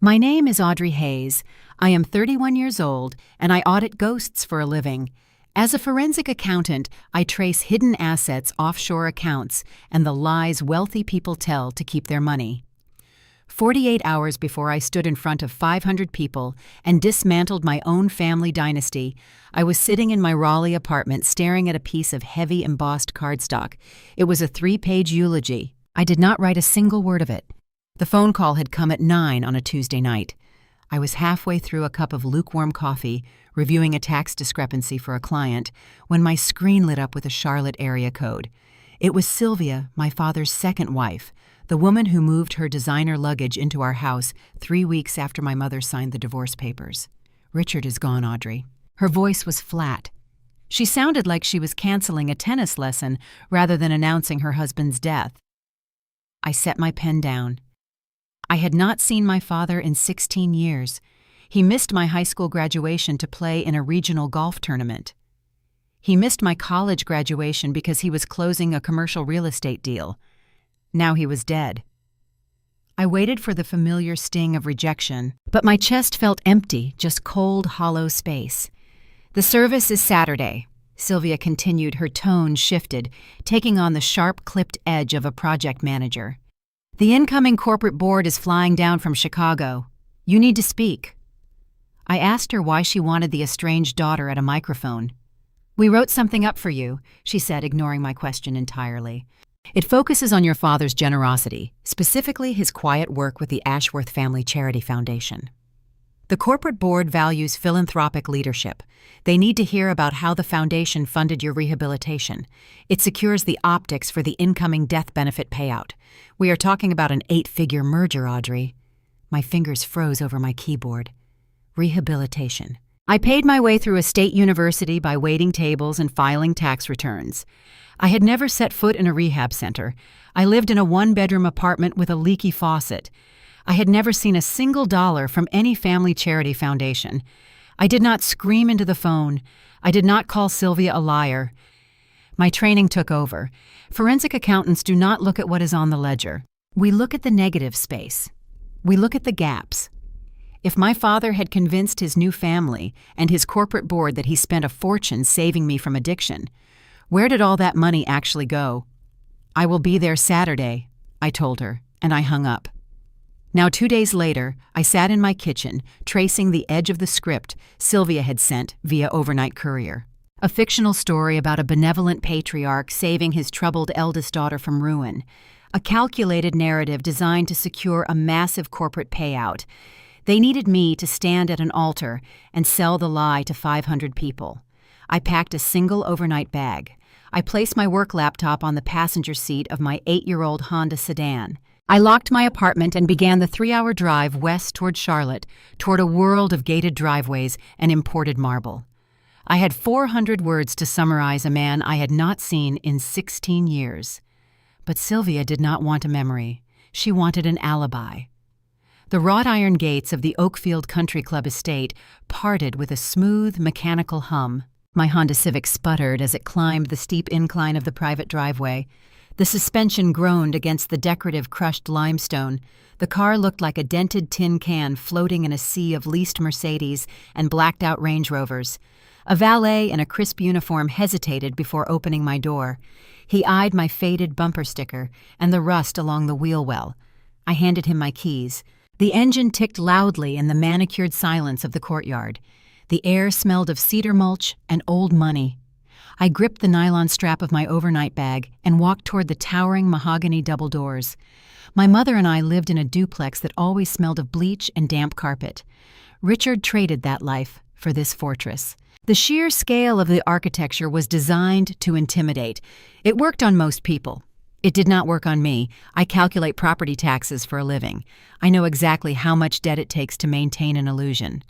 My name is Audrey Hayes. I am 31 years old, and I audit ghosts for a living. As a forensic accountant, I trace hidden assets, offshore accounts, and the lies wealthy people tell to keep their money. 48 hours before I stood in front of 500 people and dismantled my own family dynasty, I was sitting in my Raleigh apartment staring at a piece of heavy embossed cardstock. It was a 3-page eulogy. I did not write a single word of it. The phone call had come at 9 on a Tuesday night. I was halfway through a cup of lukewarm coffee, reviewing a tax discrepancy for a client, when my screen lit up with a Charlotte area code. It was Sylvia, my father's second wife, the woman who moved her designer luggage into our house 3 weeks after my mother signed the divorce papers. "Richard is gone, Audrey." Her voice was flat. She sounded like she was canceling a tennis lesson rather than announcing her husband's death. I set my pen down. I had not seen my father in 16 years. He missed my high school graduation to play in a regional golf tournament. He missed my college graduation because he was closing a commercial real estate deal. Now he was dead. I waited for the familiar sting of rejection, but my chest felt empty, just cold, hollow space. "The service is Saturday," Sylvia continued, her tone shifted, taking on the sharp, clipped edge of a project manager. "The incoming corporate board is flying down from Chicago. You need to speak." I asked her why she wanted the estranged daughter at a microphone. "We wrote something up for you," she said, ignoring my question entirely. "It focuses on your father's generosity, specifically his quiet work with the Ashworth Family Charity Foundation. The corporate board values philanthropic leadership. They need to hear about how the foundation funded your rehabilitation. It secures the optics for the incoming death benefit payout. We are talking about an 8-figure merger, Audrey." My fingers froze over my keyboard. Rehabilitation. I paid my way through a state university by waiting tables and filing tax returns. I had never set foot in a rehab center. I lived in a 1-bedroom apartment with a leaky faucet. I had never seen a single dollar from any family charity foundation. I did not scream into the phone. I did not call Sylvia a liar. My training took over. Forensic accountants do not look at what is on the ledger. We look at the negative space. We look at the gaps. If my father had convinced his new family and his corporate board that he spent a fortune saving me from addiction, where did all that money actually go? "I will be there Saturday," I told her, and I hung up. Now 2 days later, I sat in my kitchen, tracing the edge of the script Sylvia had sent via overnight courier. A fictional story about a benevolent patriarch saving his troubled eldest daughter from ruin. A calculated narrative designed to secure a massive corporate payout. They needed me to stand at an altar and sell the lie to 500 people. I packed a single overnight bag. I placed my work laptop on the passenger seat of my 8-year-old Honda sedan. I locked my apartment and began the 3-hour drive west toward Charlotte, toward a world of gated driveways and imported marble. I had 400 words to summarize a man I had not seen in 16 years. But Sylvia did not want a memory. She wanted an alibi. The wrought iron gates of the Oakfield Country Club estate parted with a smooth, mechanical hum. My Honda Civic sputtered as it climbed the steep incline of the private driveway. The suspension groaned against the decorative crushed limestone. The car looked like a dented tin can floating in a sea of leased Mercedes and blacked-out Range Rovers. A valet in a crisp uniform hesitated before opening my door. He eyed my faded bumper sticker and the rust along the wheel well. I handed him my keys. The engine ticked loudly in the manicured silence of the courtyard. The air smelled of cedar mulch and old money. I gripped the nylon strap of my overnight bag and walked toward the towering mahogany double doors. My mother and I lived in a duplex that always smelled of bleach and damp carpet. Richard traded that life for this fortress. The sheer scale of the architecture was designed to intimidate. It worked on most people. It did not work on me. I calculate property taxes for a living. I know exactly how much debt it takes to maintain an illusion.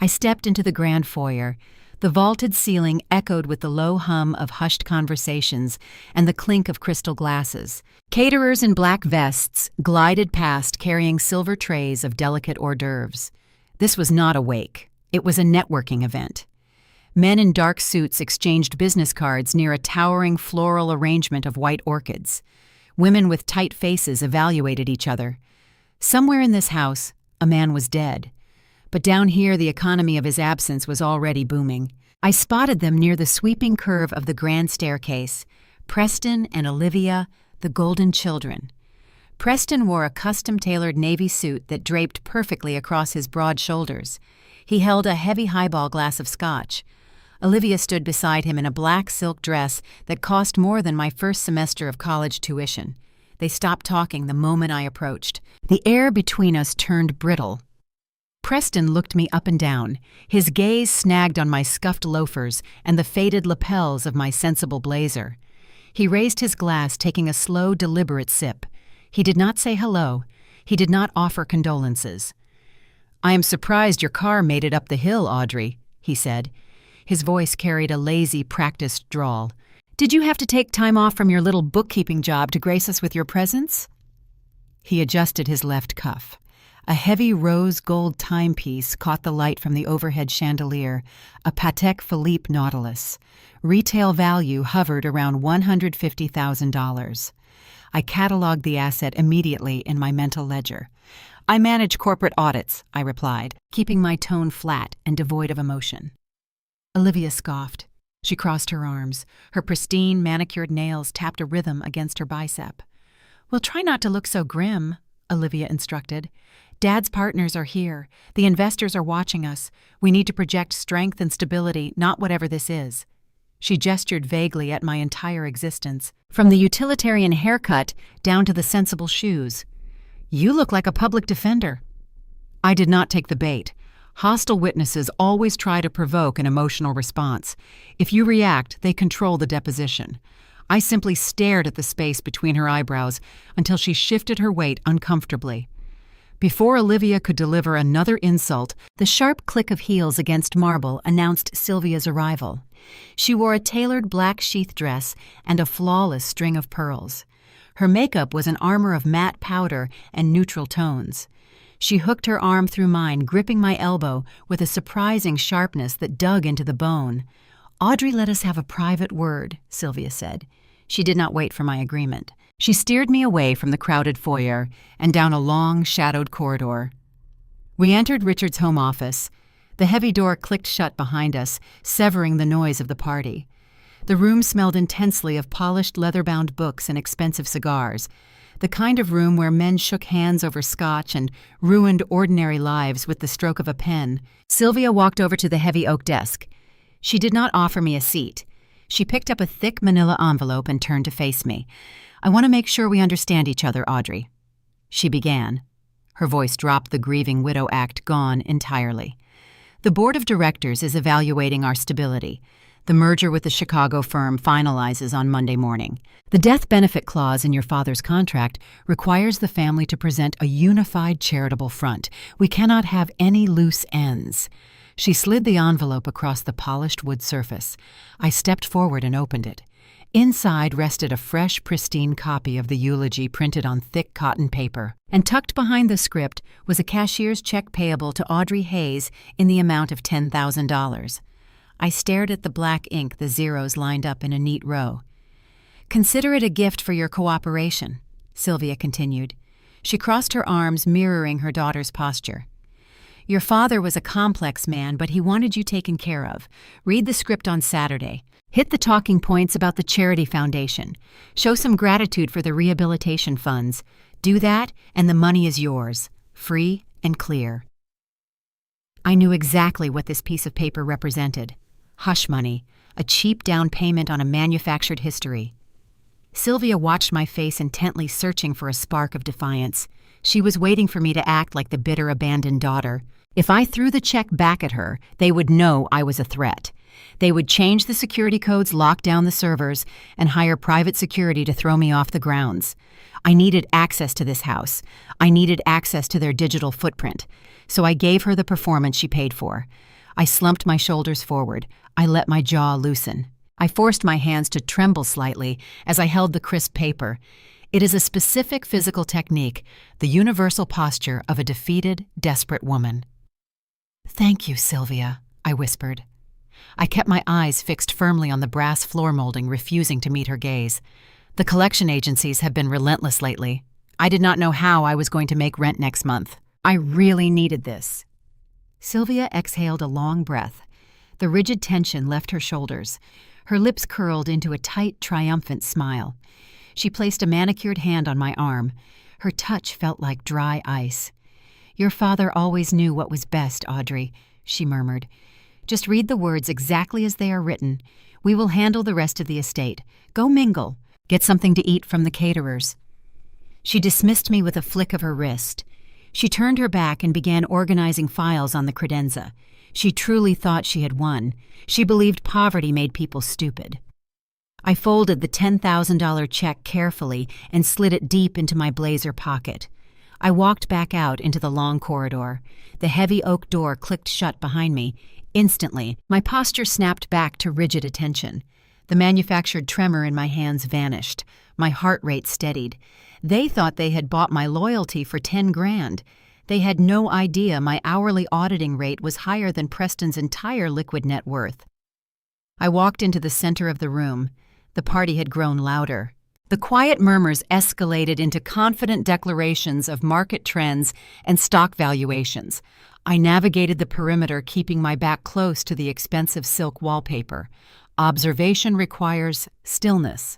I stepped into the grand foyer. The vaulted ceiling echoed with the low hum of hushed conversations and the clink of crystal glasses. Caterers in black vests glided past carrying silver trays of delicate hors d'oeuvres. This was not a wake. It was a networking event. Men in dark suits exchanged business cards near a towering floral arrangement of white orchids. Women with tight faces evaluated each other. Somewhere in this house, a man was dead. But down here, the economy of his absence was already booming. I spotted them near the sweeping curve of the grand staircase, Preston and Olivia, the golden children. Preston wore a custom-tailored navy suit that draped perfectly across his broad shoulders. He held a heavy highball glass of scotch. Olivia stood beside him in a black silk dress that cost more than my first semester of college tuition. They stopped talking the moment I approached. The air between us turned brittle. Preston looked me up and down, his gaze snagged on my scuffed loafers and the faded lapels of my sensible blazer. He raised his glass, taking a slow, deliberate sip. He did not say hello. He did not offer condolences. "I am surprised your car made it up the hill, Audrey," he said. His voice carried a lazy, practiced drawl. "Did you have to take time off from your little bookkeeping job to grace us with your presence?" He adjusted his left cuff. A heavy rose gold timepiece caught the light from the overhead chandelier, a Patek Philippe Nautilus. Retail value hovered around $150,000. I cataloged the asset immediately in my mental ledger. "I manage corporate audits," I replied, keeping my tone flat and devoid of emotion. Olivia scoffed. She crossed her arms. Her pristine, manicured nails tapped a rhythm against her bicep. "We'll try not to look so grim," Olivia instructed. "Dad's partners are here. The investors are watching us. We need to project strength and stability, not whatever this is." She gestured vaguely at my entire existence, from the utilitarian haircut down to the sensible shoes. "You look like a public defender." I did not take the bait. Hostile witnesses always try to provoke an emotional response. If you react, they control the deposition. I simply stared at the space between her eyebrows until she shifted her weight uncomfortably. Before Olivia could deliver another insult, the sharp click of heels against marble announced Sylvia's arrival. She wore a tailored black sheath dress and a flawless string of pearls. Her makeup was an armor of matte powder and neutral tones. She hooked her arm through mine, gripping my elbow with a surprising sharpness that dug into the bone. "Audrey, let us have a private word," Sylvia said. She did not wait for my agreement. She steered me away from the crowded foyer and down a long, shadowed corridor. We entered Richard's home office. The heavy door clicked shut behind us, severing the noise of the party. The room smelled intensely of polished leather-bound books and expensive cigars, the kind of room where men shook hands over scotch and ruined ordinary lives with the stroke of a pen. Sylvia walked over to the heavy oak desk. She did not offer me a seat. She picked up a thick manila envelope and turned to face me. "I want to make sure we understand each other, Audrey," she began. Her voice dropped, the grieving widow act gone entirely. "The board of directors is evaluating our stability. The merger with the Chicago firm finalizes on Monday morning. The death benefit clause in your father's contract requires the family to present a unified charitable front. We cannot have any loose ends." She slid the envelope across the polished wood surface. I stepped forward and opened it. Inside rested a fresh, pristine copy of the eulogy printed on thick cotton paper, and tucked behind the script was a cashier's check payable to Audrey Hayes in the amount of $10,000. I stared at the black ink, the zeros lined up in a neat row. "Consider it a gift for your cooperation," Sylvia continued. She crossed her arms, mirroring her daughter's posture. "Your father was a complex man, but he wanted you taken care of. Read the script on Saturday. Hit the talking points about the charity foundation. Show some gratitude for the rehabilitation funds. Do that, and the money is yours, free and clear." I knew exactly what this piece of paper represented. Hush money, a cheap down payment on a manufactured history. Sylvia watched my face intently, searching for a spark of defiance. She was waiting for me to act like the bitter, abandoned daughter. If I threw the check back at her, they would know I was a threat. They would change the security codes, lock down the servers, and hire private security to throw me off the grounds. I needed access to this house. I needed access to their digital footprint. So I gave her the performance she paid for. I slumped my shoulders forward. I let my jaw loosen. I forced my hands to tremble slightly as I held the crisp paper. It is a specific physical technique, the universal posture of a defeated, desperate woman. "Thank you, Sylvia," I whispered. I kept my eyes fixed firmly on the brass floor molding, refusing to meet her gaze. The collection agencies have been relentless lately. I did not know how I was going to make rent next month. I really needed this." Sylvia exhaled a long breath. The rigid tension left her shoulders. Her lips curled into a tight, triumphant smile. She placed a manicured hand on my arm. Her touch felt like dry ice. "Your father always knew what was best, Audrey," she murmured. "Just read the words exactly as they are written. We will handle the rest of the estate. Go mingle. Get something to eat from the caterers." She dismissed me with a flick of her wrist. She turned her back and began organizing files on the credenza. She truly thought she had won. She believed poverty made people stupid. I folded the $10,000 check carefully and slid it deep into my blazer pocket. I walked back out into the long corridor. The heavy oak door clicked shut behind me. Instantly, my posture snapped back to rigid attention. The manufactured tremor in my hands vanished. My heart rate steadied. They thought they had bought my loyalty for 10 grand. They had no idea my hourly auditing rate was higher than Preston's entire liquid net worth. I walked into the center of the room. The party had grown louder. The quiet murmurs escalated into confident declarations of market trends and stock valuations. I navigated the perimeter, keeping my back close to the expensive silk wallpaper. Observation requires stillness.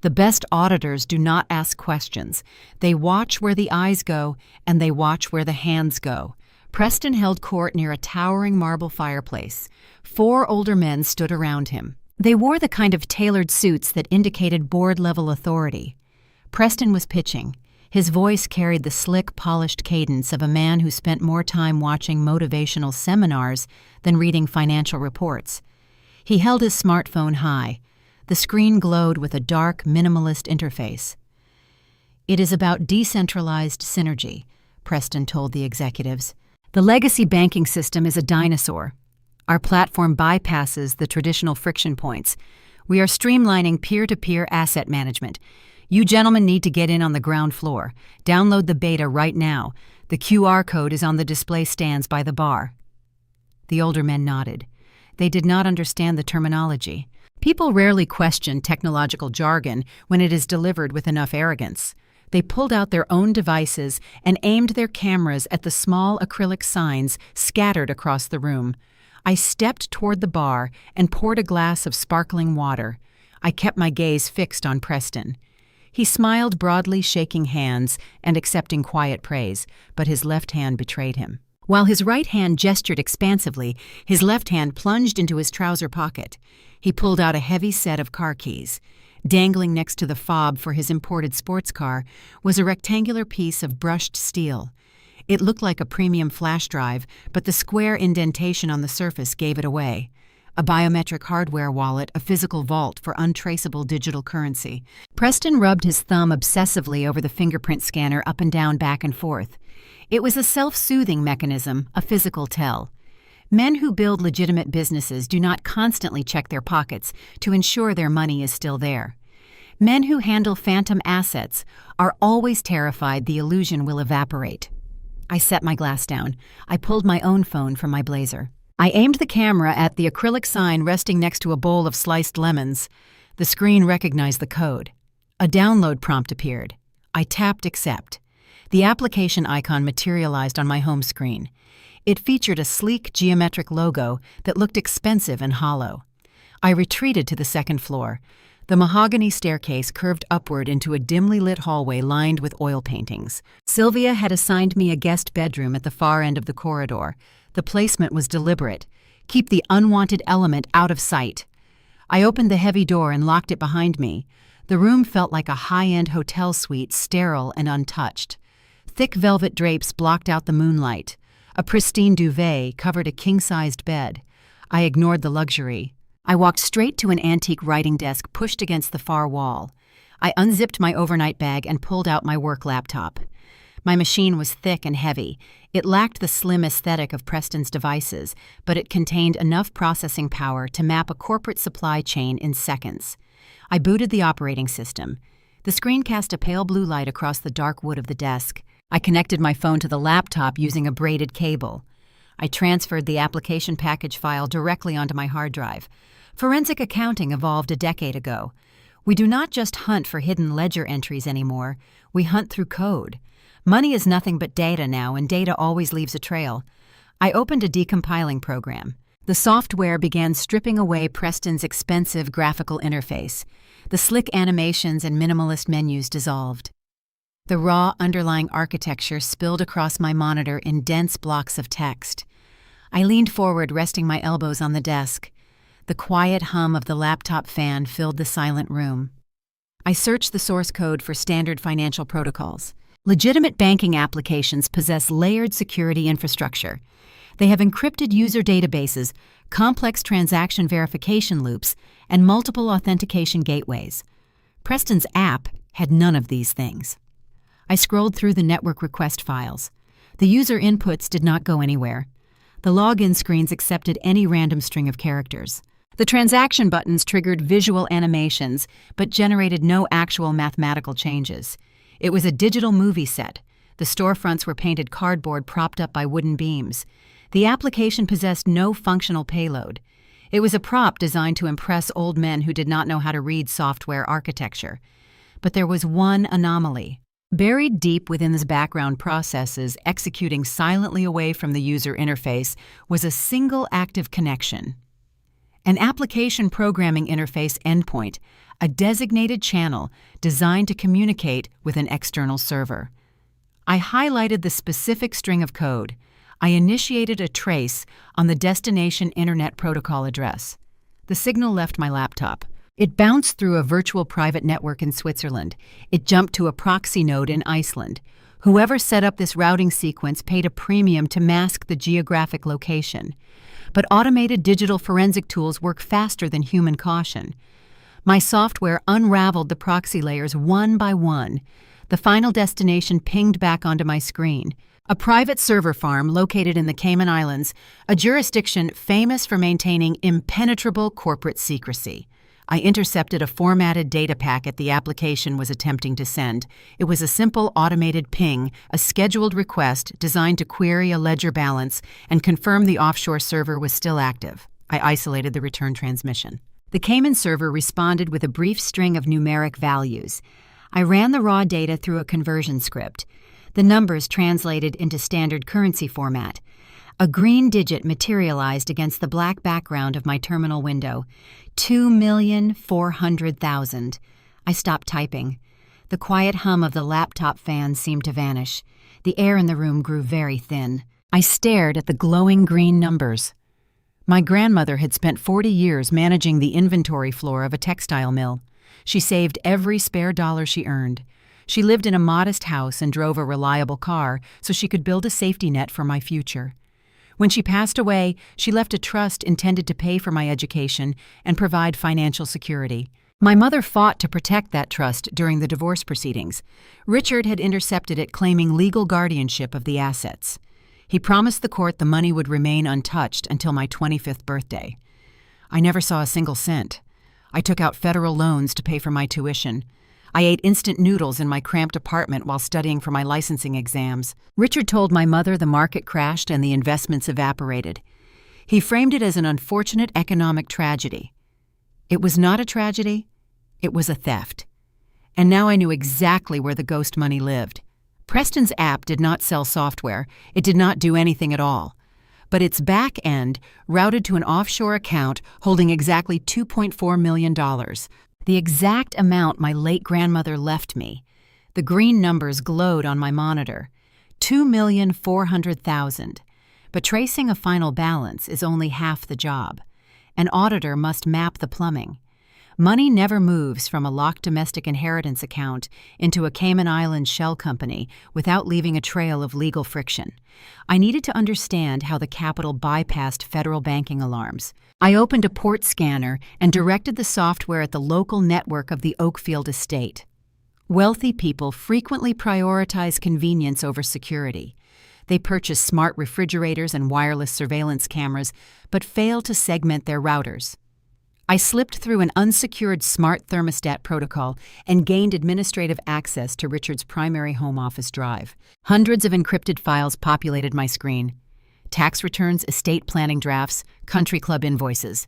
The best auditors do not ask questions. They watch where the eyes go, and they watch where the hands go. Preston held court near a towering marble fireplace. 4 older men stood around him. They wore the kind of tailored suits that indicated board-level authority. Preston was pitching. His voice carried the slick, polished cadence of a man who spent more time watching motivational seminars than reading financial reports. He held his smartphone high. The screen glowed with a dark, minimalist interface. "It is about decentralized synergy," Preston told the executives. "The legacy banking system is a dinosaur. Our platform bypasses the traditional friction points. We are streamlining peer-to-peer asset management. You gentlemen need to get in on the ground floor. Download the beta right now. The QR code is on the display stands by the bar." The older men nodded. They did not understand the terminology. People rarely question technological jargon when it is delivered with enough arrogance. They pulled out their own devices and aimed their cameras at the small acrylic signs scattered across the room. I stepped toward the bar and poured a glass of sparkling water. I kept my gaze fixed on Preston. He smiled broadly, shaking hands and accepting quiet praise, but his left hand betrayed him. While his right hand gestured expansively, his left hand plunged into his trouser pocket. He pulled out a heavy set of car keys. Dangling next to the fob for his imported sports car was a rectangular piece of brushed steel. It looked like a premium flash drive, but the square indentation on the surface gave it away. A biometric hardware wallet, a physical vault for untraceable digital currency. Preston rubbed his thumb obsessively over the fingerprint scanner up and down, back and forth. It was a self-soothing mechanism, a physical tell. Men who build legitimate businesses do not constantly check their pockets to ensure their money is still there. Men who handle phantom assets are always terrified the illusion will evaporate. I set my glass down. I pulled my own phone from my blazer. I aimed the camera at the acrylic sign resting next to a bowl of sliced lemons. The screen recognized the code. A download prompt appeared. I tapped accept. The application icon materialized on my home screen. It featured a sleek geometric logo that looked expensive and hollow. I retreated to the second floor. The mahogany staircase curved upward into a dimly lit hallway lined with oil paintings. Sylvia had assigned me a guest bedroom at the far end of the corridor. The placement was deliberate. Keep the unwanted element out of sight. I opened the heavy door and locked it behind me. The room felt like a high-end hotel suite, sterile and untouched. Thick velvet drapes blocked out the moonlight. A pristine duvet covered a king-sized bed. I ignored the luxury. I walked straight to an antique writing desk pushed against the far wall. I unzipped my overnight bag and pulled out my work laptop. My machine was thick and heavy. It lacked the slim aesthetic of Preston's devices, but it contained enough processing power to map a corporate supply chain in seconds. I booted the operating system. The screen cast a pale blue light across the dark wood of the desk. I connected my phone to the laptop using a braided cable. I transferred the application package file directly onto my hard drive. Forensic accounting evolved a decade ago. We do not just hunt for hidden ledger entries anymore. We hunt through code. Money is nothing but data now, and data always leaves a trail. I opened a decompiling program. The software began stripping away Preston's expensive graphical interface. The slick animations and minimalist menus dissolved. The raw underlying architecture spilled across my monitor in dense blocks of text. I leaned forward, resting my elbows on the desk. The quiet hum of the laptop fan filled the silent room. I searched the source code for standard financial protocols. Legitimate banking applications possess layered security infrastructure. They have encrypted user databases, complex transaction verification loops, and multiple authentication gateways. Preston's app had none of these things. I scrolled through the network request files. The user inputs did not go anywhere. The login screens accepted any random string of characters. The transaction buttons triggered visual animations, but generated no actual mathematical changes. It was a digital movie set. The storefronts were painted cardboard propped up by wooden beams. The application possessed no functional payload. It was a prop designed to impress old men who did not know how to read software architecture. But there was one anomaly. Buried deep within the background processes, executing silently away from the user interface, was a single active connection. An application programming interface endpoint, a designated channel designed to communicate with an external server. I highlighted the specific string of code. I initiated a trace on the destination Internet Protocol address. The signal left my laptop. It bounced through a virtual private network in Switzerland. It jumped to a proxy node in Iceland. Whoever set up this routing sequence paid a premium to mask the geographic location. But automated digital forensic tools work faster than human caution. My software unraveled the proxy layers one by one. The final destination pinged back onto my screen. A private server farm located in the Cayman Islands, a jurisdiction famous for maintaining impenetrable corporate secrecy. I intercepted a formatted data packet the application was attempting to send. It was a simple automated ping, a scheduled request designed to query a ledger balance and confirm the offshore server was still active. I isolated the return transmission. The Cayman server responded with a brief string of numeric values. I ran the raw data through a conversion script. The numbers translated into standard currency format. A green digit materialized against the black background of my terminal window. 2,400,000. I stopped typing. The quiet hum of the laptop fan seemed to vanish. The air in the room grew very thin. I stared at the glowing green numbers. My grandmother had spent 40 years managing the inventory floor of a textile mill. She saved every spare dollar she earned. She lived in a modest house and drove a reliable car so she could build a safety net for my future. When she passed away, she left a trust intended to pay for my education and provide financial security. My mother fought to protect that trust during the divorce proceedings. Richard had intercepted it, claiming legal guardianship of the assets. He promised the court the money would remain untouched until my 25th birthday. I never saw a single cent. I took out federal loans to pay for my tuition. I ate instant noodles in my cramped apartment while studying for my licensing exams. Richard told my mother the market crashed and the investments evaporated. He framed it as an unfortunate economic tragedy. It was not a tragedy. It was a theft. And now I knew exactly where the ghost money lived. Preston's app did not sell software. It did not do anything at all. But its back end routed to an offshore account holding exactly $2.4 million. The exact amount my late grandmother left me. The green numbers glowed on my monitor. 2,400,000. But tracing a final balance is only half the job. An auditor must map the plumbing. Money never moves from a locked domestic inheritance account into a Cayman Islands shell company without leaving a trail of legal friction. I needed to understand how the capital bypassed federal banking alarms. I opened a port scanner and directed the software at the local network of the Oakfield estate. Wealthy people frequently prioritize convenience over security. They purchase smart refrigerators and wireless surveillance cameras, but fail to segment their routers. I slipped through an unsecured smart thermostat protocol and gained administrative access to Richard's primary home office drive. Hundreds of encrypted files populated my screen. Tax returns, estate planning drafts, country club invoices.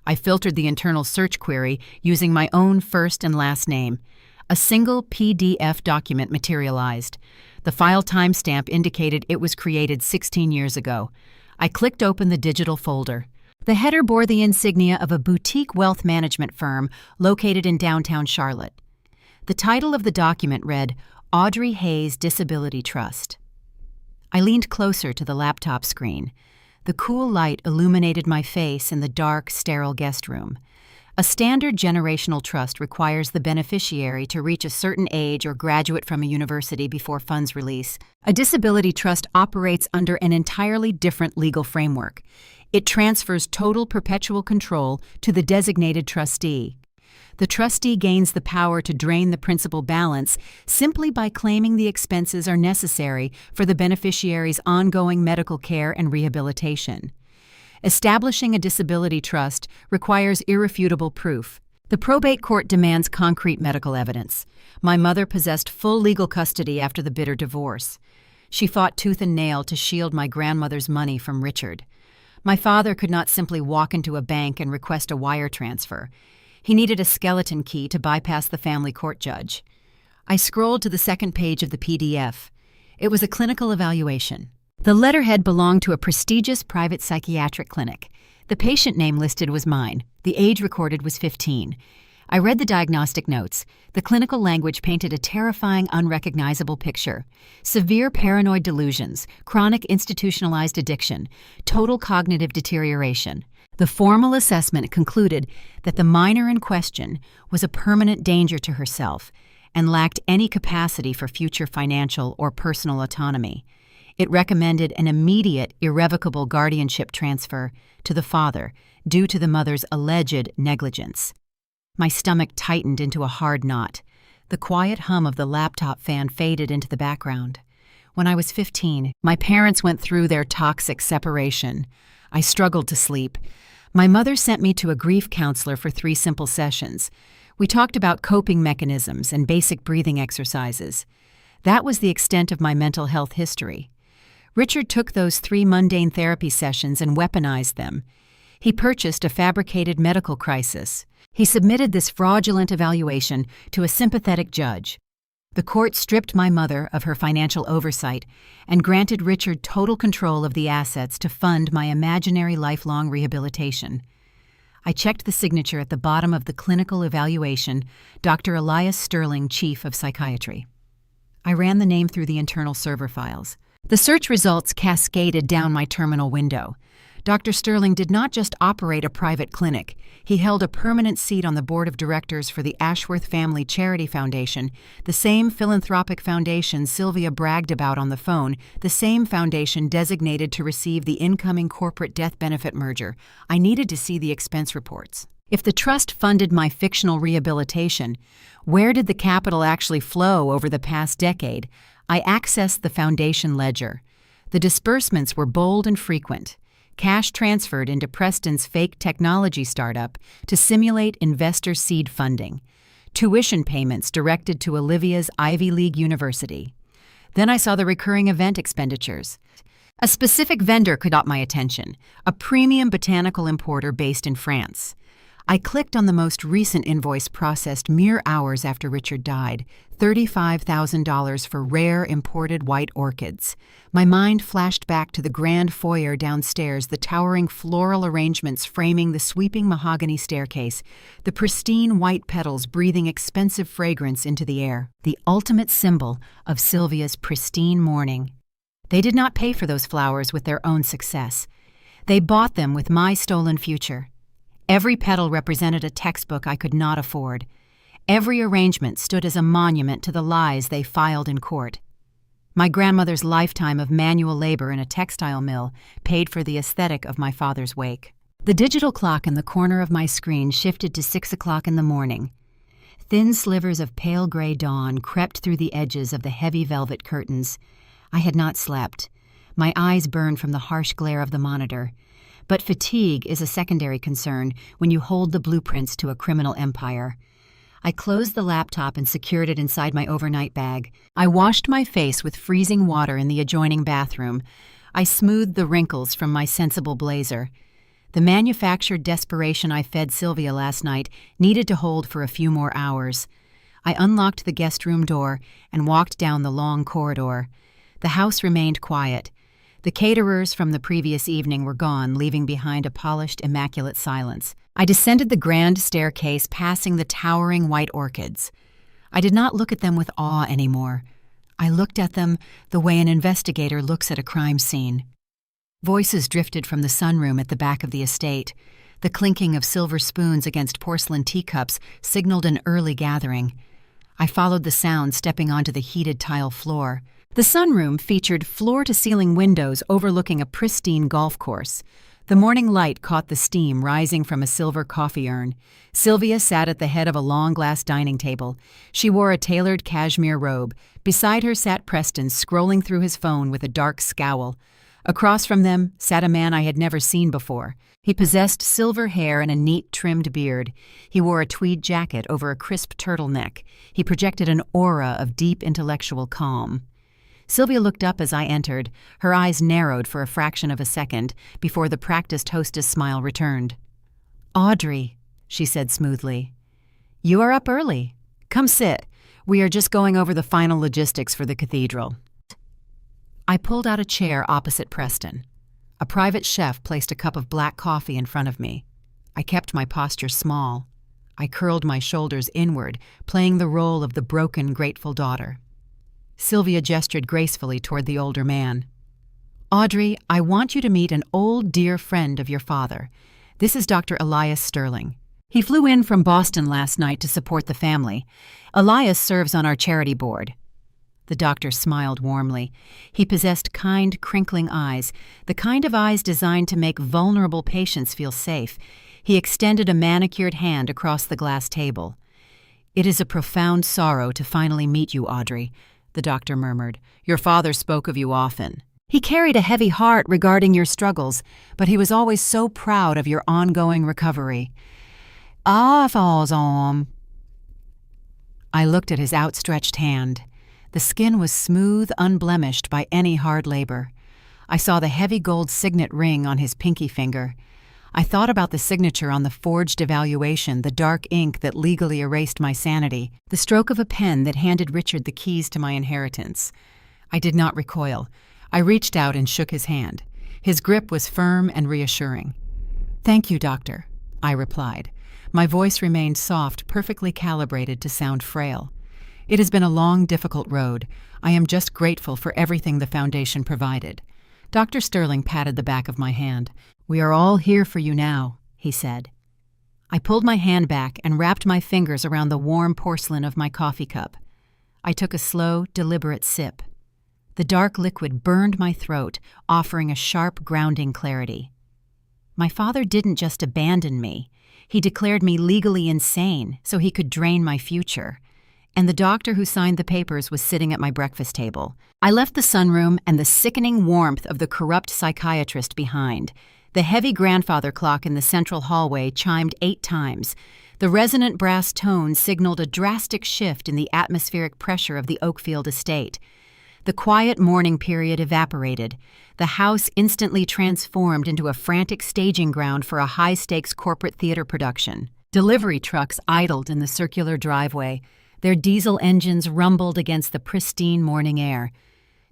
I filtered the internal search query using my own first and last name. A single PDF document materialized. The file timestamp indicated it was created 16 years ago. I clicked open the digital folder. The header bore the insignia of a boutique wealth management firm located in downtown Charlotte. The title of the document read, Audrey Hayes Disability Trust. I leaned closer to the laptop screen. The cool light illuminated my face in the dark, sterile guest room. A standard generational trust requires the beneficiary to reach a certain age or graduate from a university before funds release. A disability trust operates under an entirely different legal framework. It transfers total perpetual control to the designated trustee. The trustee gains the power to drain the principal balance simply by claiming the expenses are necessary for the beneficiary's ongoing medical care and rehabilitation. Establishing a disability trust requires irrefutable proof. The probate court demands concrete medical evidence. My mother possessed full legal custody after the bitter divorce. She fought tooth and nail to shield my grandmother's money from Richard. My father could not simply walk into a bank and request a wire transfer. He needed a skeleton key to bypass the family court judge. I scrolled to the second page of the PDF. It was a clinical evaluation. The letterhead belonged to a prestigious private psychiatric clinic. The patient name listed was mine. The age recorded was 15. I read the diagnostic notes. The clinical language painted a terrifying, unrecognizable picture. Severe paranoid delusions, chronic institutionalized addiction, total cognitive deterioration. The formal assessment concluded that the minor in question was a permanent danger to herself and lacked any capacity for future financial or personal autonomy. It recommended an immediate, irrevocable guardianship transfer to the father due to the mother's alleged negligence. My stomach tightened into a hard knot. The quiet hum of the laptop fan faded into the background. When I was 15, my parents went through their toxic separation. I struggled to sleep. My mother sent me to a grief counselor for 3 simple sessions. We talked about coping mechanisms and basic breathing exercises. That was the extent of my mental health history. Richard took those 3 mundane therapy sessions and weaponized them. He purchased a fabricated medical crisis. He submitted this fraudulent evaluation to a sympathetic judge. The court stripped my mother of her financial oversight and granted Richard total control of the assets to fund my imaginary lifelong rehabilitation. I checked the signature at the bottom of the clinical evaluation, Dr. Elias Sterling, Chief of Psychiatry. I ran the name through the internal server files. The search results cascaded down my terminal window. Dr. Sterling did not just operate a private clinic. He held a permanent seat on the board of directors for the Ashworth Family Charity Foundation, the same philanthropic foundation Sylvia bragged about on the phone, the same foundation designated to receive the incoming corporate death benefit merger. I needed to see the expense reports. If the trust funded my fictional rehabilitation, where did the capital actually flow over the past decade? I accessed the foundation ledger. The disbursements were bold and frequent. Cash transferred into Preston's fake technology startup to simulate investor seed funding. Tuition payments directed to Olivia's Ivy League university. Then I saw the recurring event expenditures. A specific vendor caught my attention, a premium botanical importer based in France. I clicked on the most recent invoice processed mere hours after Richard died, $35,000 for rare imported white orchids. My mind flashed back to the grand foyer downstairs, the towering floral arrangements framing the sweeping mahogany staircase, the pristine white petals breathing expensive fragrance into the air, the ultimate symbol of Sylvia's pristine mourning. They did not pay for those flowers with their own success. They bought them with my stolen future. Every petal represented a textbook I could not afford. Every arrangement stood as a monument to the lies they filed in court. My grandmother's lifetime of manual labor in a textile mill paid for the aesthetic of my father's wake. The digital clock in the corner of my screen shifted to 6 o'clock in the morning. Thin slivers of pale gray dawn crept through the edges of the heavy velvet curtains. I had not slept. My eyes burned from the harsh glare of the monitor. But fatigue is a secondary concern when you hold the blueprints to a criminal empire. I closed the laptop and secured it inside my overnight bag. I washed my face with freezing water in the adjoining bathroom. I smoothed the wrinkles from my sensible blazer. The manufactured desperation I fed Sylvia last night needed to hold for a few more hours. I unlocked the guest room door and walked down the long corridor. The house remained quiet. The caterers from the previous evening were gone, leaving behind a polished, immaculate silence. I descended the grand staircase, passing the towering white orchids. I did not look at them with awe anymore. I looked at them the way an investigator looks at a crime scene. Voices drifted from the sunroom at the back of the estate. The clinking of silver spoons against porcelain teacups signaled an early gathering. I followed the sound, stepping onto the heated tile floor. The sunroom featured floor-to-ceiling windows overlooking a pristine golf course. The morning light caught the steam rising from a silver coffee urn. Sylvia sat at the head of a long glass dining table. She wore a tailored cashmere robe. Beside her sat Preston, scrolling through his phone with a dark scowl. Across from them sat a man I had never seen before. He possessed silver hair and a neat, trimmed beard. He wore a tweed jacket over a crisp turtleneck. He projected an aura of deep intellectual calm. Sylvia looked up as I entered. Her eyes narrowed for a fraction of a second before the practiced hostess smile returned. "Audrey," she said smoothly. "You are up early. Come sit. We are just going over the final logistics for the cathedral." I pulled out a chair opposite Preston. A private chef placed a cup of black coffee in front of me. I kept my posture small. I curled my shoulders inward, playing the role of the broken, grateful daughter. Sylvia gestured gracefully toward the older man. "Audrey, I want you to meet an old, dear friend of your father. This is Dr. Elias Sterling. He flew in from Boston last night to support the family. Elias serves on our charity board." The doctor smiled warmly. He possessed kind, crinkling eyes, the kind of eyes designed to make vulnerable patients feel safe. He extended a manicured hand across the glass table. "It is a profound sorrow to finally meet you, Audrey," the doctor murmured. "Your father spoke of you often. He carried a heavy heart regarding your struggles, but he was always so proud of your ongoing recovery." I looked at his outstretched hand. The skin was smooth, unblemished by any hard labor. I saw the heavy gold signet ring on his pinky finger. I thought about the signature on the forged evaluation, the dark ink that legally erased my sanity, the stroke of a pen that handed Richard the keys to my inheritance. I did not recoil. I reached out and shook his hand. His grip was firm and reassuring. "Thank you, doctor," I replied. My voice remained soft, perfectly calibrated to sound frail. "It has been a long, difficult road. I am just grateful for everything the Foundation provided." Dr. Sterling patted the back of my hand. "We are all here for you now," he said. I pulled my hand back and wrapped my fingers around the warm porcelain of my coffee cup. I took a slow, deliberate sip. The dark liquid burned my throat, offering a sharp, grounding clarity. My father didn't just abandon me. He declared me legally insane so he could drain my future. And the doctor who signed the papers was sitting at my breakfast table. I left the sunroom and the sickening warmth of the corrupt psychiatrist behind. The heavy grandfather clock in the central hallway chimed 8 times. The resonant brass tone signaled a drastic shift in the atmospheric pressure of the Oakfield estate. The quiet mourning period evaporated. The house instantly transformed into a frantic staging ground for a high-stakes corporate theater production. Delivery trucks idled in the circular driveway. Their diesel engines rumbled against the pristine morning air.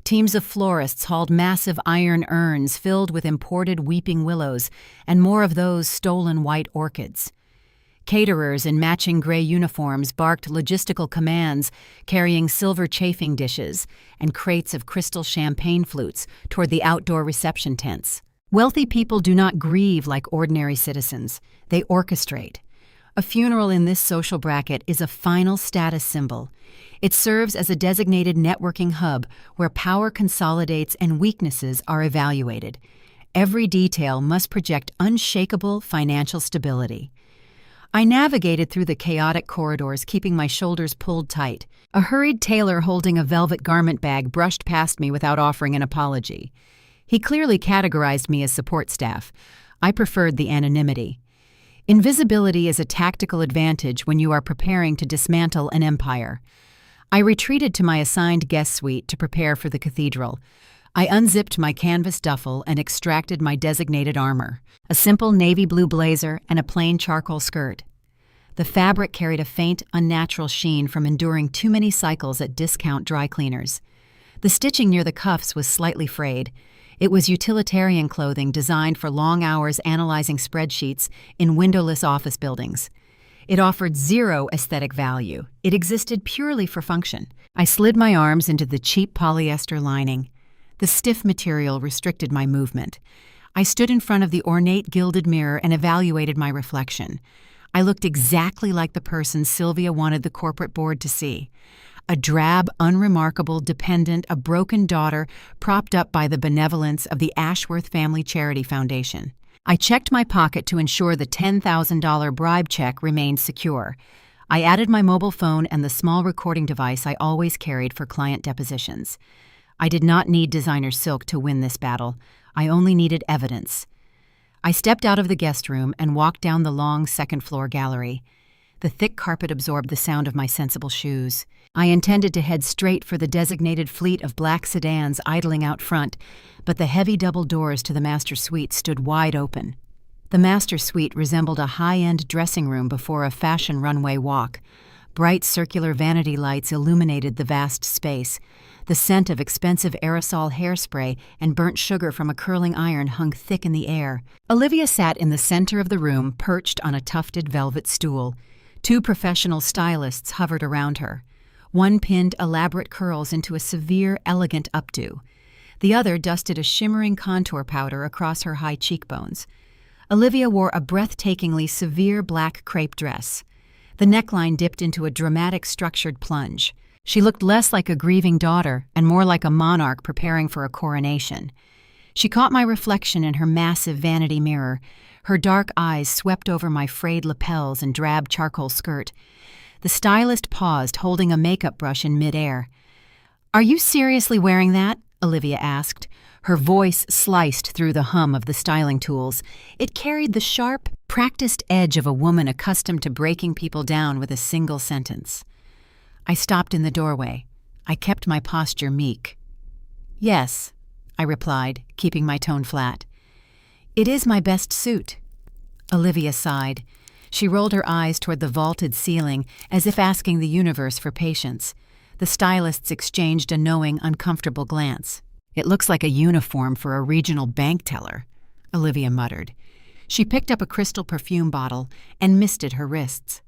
Teams of florists hauled massive iron urns filled with imported weeping willows and more of those stolen white orchids. Caterers in matching gray uniforms barked logistical commands, carrying silver chafing dishes and crates of crystal champagne flutes toward the outdoor reception tents. Wealthy people do not grieve like ordinary citizens. They orchestrate. A funeral in this social bracket is a final status symbol. It serves as a designated networking hub where power consolidates and weaknesses are evaluated. Every detail must project unshakable financial stability. I navigated through the chaotic corridors, keeping my shoulders pulled tight. A hurried tailor holding a velvet garment bag brushed past me without offering an apology. He clearly categorized me as support staff. I preferred the anonymity. Invisibility is a tactical advantage when you are preparing to dismantle an empire. I retreated to my assigned guest suite to prepare for the cathedral. I unzipped my canvas duffel and extracted my designated armor, a simple navy blue blazer and a plain charcoal skirt. The fabric carried a faint, unnatural sheen from enduring too many cycles at discount dry cleaners. The stitching near the cuffs was slightly frayed. It was utilitarian clothing designed for long hours analyzing spreadsheets in windowless office buildings. It offered zero aesthetic value. It existed purely for function. I slid my arms into the cheap polyester lining. The stiff material restricted my movement. I stood in front of the ornate gilded mirror and evaluated my reflection. I looked exactly like the person Sylvia wanted the corporate board to see. A drab, unremarkable dependent, a broken daughter propped up by the benevolence of the Ashworth Family Charity Foundation. I checked my pocket to ensure the $10,000 bribe check remained secure. I added my mobile phone and the small recording device I always carried for client depositions. I did not need designer silk to win this battle. I only needed evidence. I stepped out of the guest room and walked down the long second-floor gallery. The thick carpet absorbed the sound of my sensible shoes. I intended to head straight for the designated fleet of black sedans idling out front, but the heavy double doors to the master suite stood wide open. The master suite resembled a high-end dressing room before a fashion runway walk. Bright circular vanity lights illuminated the vast space. The scent of expensive aerosol hairspray and burnt sugar from a curling iron hung thick in the air. Olivia sat in the center of the room, perched on a tufted velvet stool. Two professional stylists hovered around her. One pinned elaborate curls into a severe, elegant updo. The other dusted a shimmering contour powder across her high cheekbones. Olivia wore a breathtakingly severe black crepe dress. The neckline dipped into a dramatic structured plunge. She looked less like a grieving daughter and more like a monarch preparing for a coronation. She caught my reflection in her massive vanity mirror. Her dark eyes swept over my frayed lapels and drab charcoal skirt. The stylist paused, holding a makeup brush in midair. "Are you seriously wearing that?" Olivia asked. Her voice sliced through the hum of the styling tools. It carried the sharp, practiced edge of a woman accustomed to breaking people down with a single sentence. I stopped in the doorway. I kept my posture meek. "Yes," I replied, keeping my tone flat. "It is my best suit." Olivia sighed. She rolled her eyes toward the vaulted ceiling, as if asking the universe for patience. The stylists exchanged a knowing, uncomfortable glance. "It looks like a uniform for a regional bank teller," Olivia muttered. She picked up a crystal perfume bottle and misted her wrists.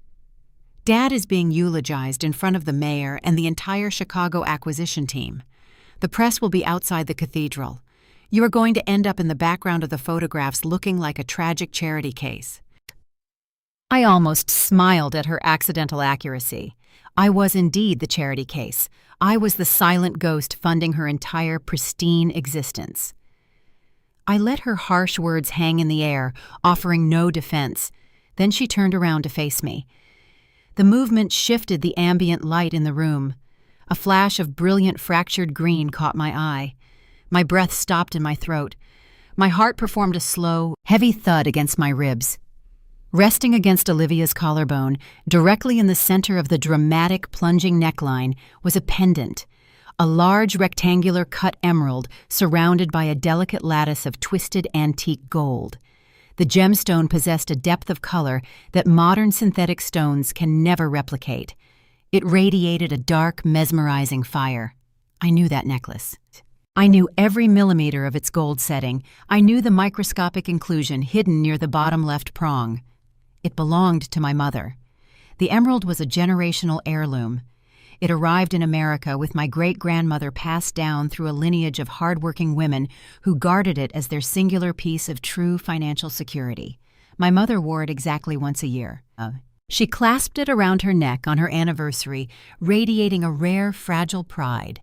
"Dad is being eulogized in front of the mayor and the entire Chicago acquisition team. The press will be outside the cathedral. You are going to end up in the background of the photographs looking like a tragic charity case." I almost smiled at her accidental accuracy. I was indeed the charity case. I was the silent ghost funding her entire pristine existence. I let her harsh words hang in the air, offering no defense. Then she turned around to face me. The movement shifted the ambient light in the room. A flash of brilliant fractured green caught my eye. My breath stopped in my throat. My heart performed a slow, heavy thud against my ribs. Resting against Olivia's collarbone, directly in the center of the dramatic plunging neckline, was a pendant, a large rectangular cut emerald surrounded by a delicate lattice of twisted antique gold. The gemstone possessed a depth of color that modern synthetic stones can never replicate. It radiated a dark, mesmerizing fire. I knew that necklace. I knew every millimeter of its gold setting. I knew the microscopic inclusion hidden near the bottom left prong. It belonged to my mother. The emerald was a generational heirloom. It arrived in America with my great-grandmother passed down through a lineage of hard-working women who guarded it as their singular piece of true financial security. My mother wore it exactly once a year. She clasped it around her neck on her anniversary, radiating a rare, fragile pride.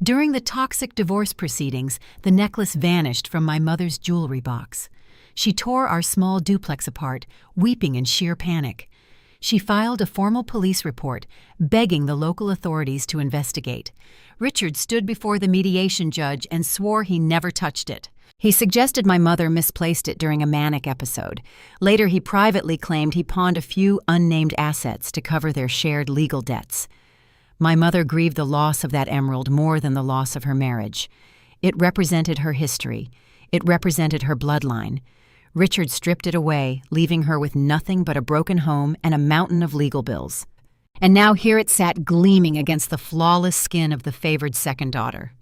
During the toxic divorce proceedings, the necklace vanished from my mother's jewelry box. She tore our small duplex apart, weeping in sheer panic. She filed a formal police report, begging the local authorities to investigate. Richard stood before the mediation judge and swore he never touched it. He suggested my mother misplaced it during a manic episode. Later, he privately claimed he pawned a few unnamed assets to cover their shared legal debts. My mother grieved the loss of that emerald more than the loss of her marriage. It represented her history. It represented her bloodline. Richard stripped it away, leaving her with nothing but a broken home and a mountain of legal bills. And now here it sat gleaming against the flawless skin of the favored second daughter.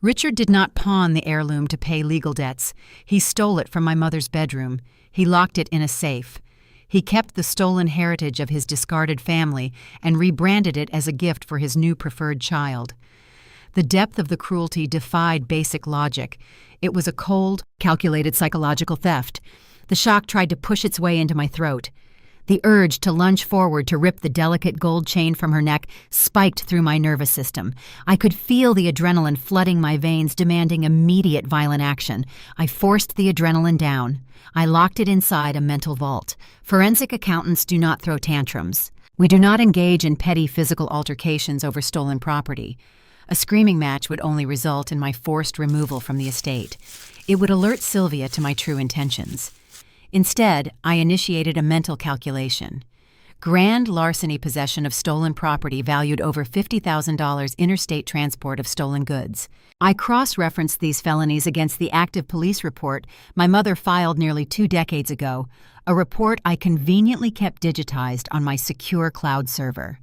Richard did not pawn the heirloom to pay legal debts. He stole it from my mother's bedroom. He locked it in a safe. He kept the stolen heritage of his discarded family and rebranded it as a gift for his new preferred child. The depth of the cruelty defied basic logic. It was a cold, calculated psychological theft. The shock tried to push its way into my throat. The urge to lunge forward to rip the delicate gold chain from her neck spiked through my nervous system. I could feel the adrenaline flooding my veins, demanding immediate violent action. I forced the adrenaline down. I locked it inside a mental vault. Forensic accountants do not throw tantrums. We do not engage in petty physical altercations over stolen property. A screaming match would only result in my forced removal from the estate. It would alert Sylvia to my true intentions. Instead, I initiated a mental calculation. Grand larceny possession of stolen property valued over $50,000 interstate transport of stolen goods. I cross-referenced these felonies against the active police report my mother filed nearly 2 decades ago, a report I conveniently kept digitized on my secure cloud server.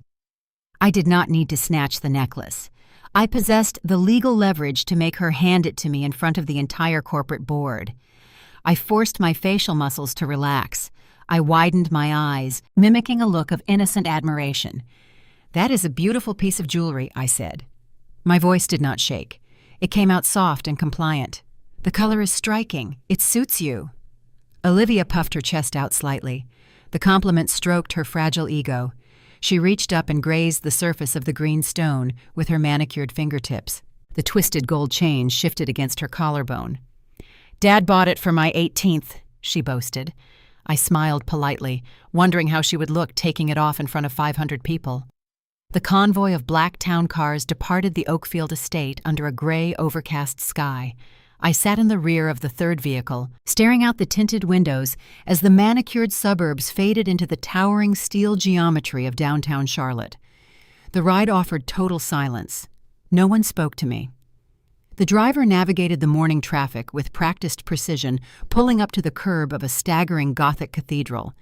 I did not need to snatch the necklace. I possessed the legal leverage to make her hand it to me in front of the entire corporate board. I forced my facial muscles to relax. I widened my eyes, mimicking a look of innocent admiration. "That is a beautiful piece of jewelry," I said. My voice did not shake. It came out soft and compliant. "The color is striking. It suits you." Olivia puffed her chest out slightly. The compliment stroked her fragile ego. She reached up and grazed the surface of the green stone with her manicured fingertips. The twisted gold chain shifted against her collarbone. "Dad bought it for my 18th, she boasted. I smiled politely, wondering how she would look taking it off in front of 500 people. The convoy of black town cars departed the Oakfield estate under a gray, overcast sky. I sat in the rear of the third vehicle, staring out the tinted windows as the manicured suburbs faded into the towering steel geometry of downtown Charlotte. The ride offered total silence. No one spoke to me. The driver navigated the morning traffic with practiced precision, pulling up to the curb of a staggering Gothic cathedral.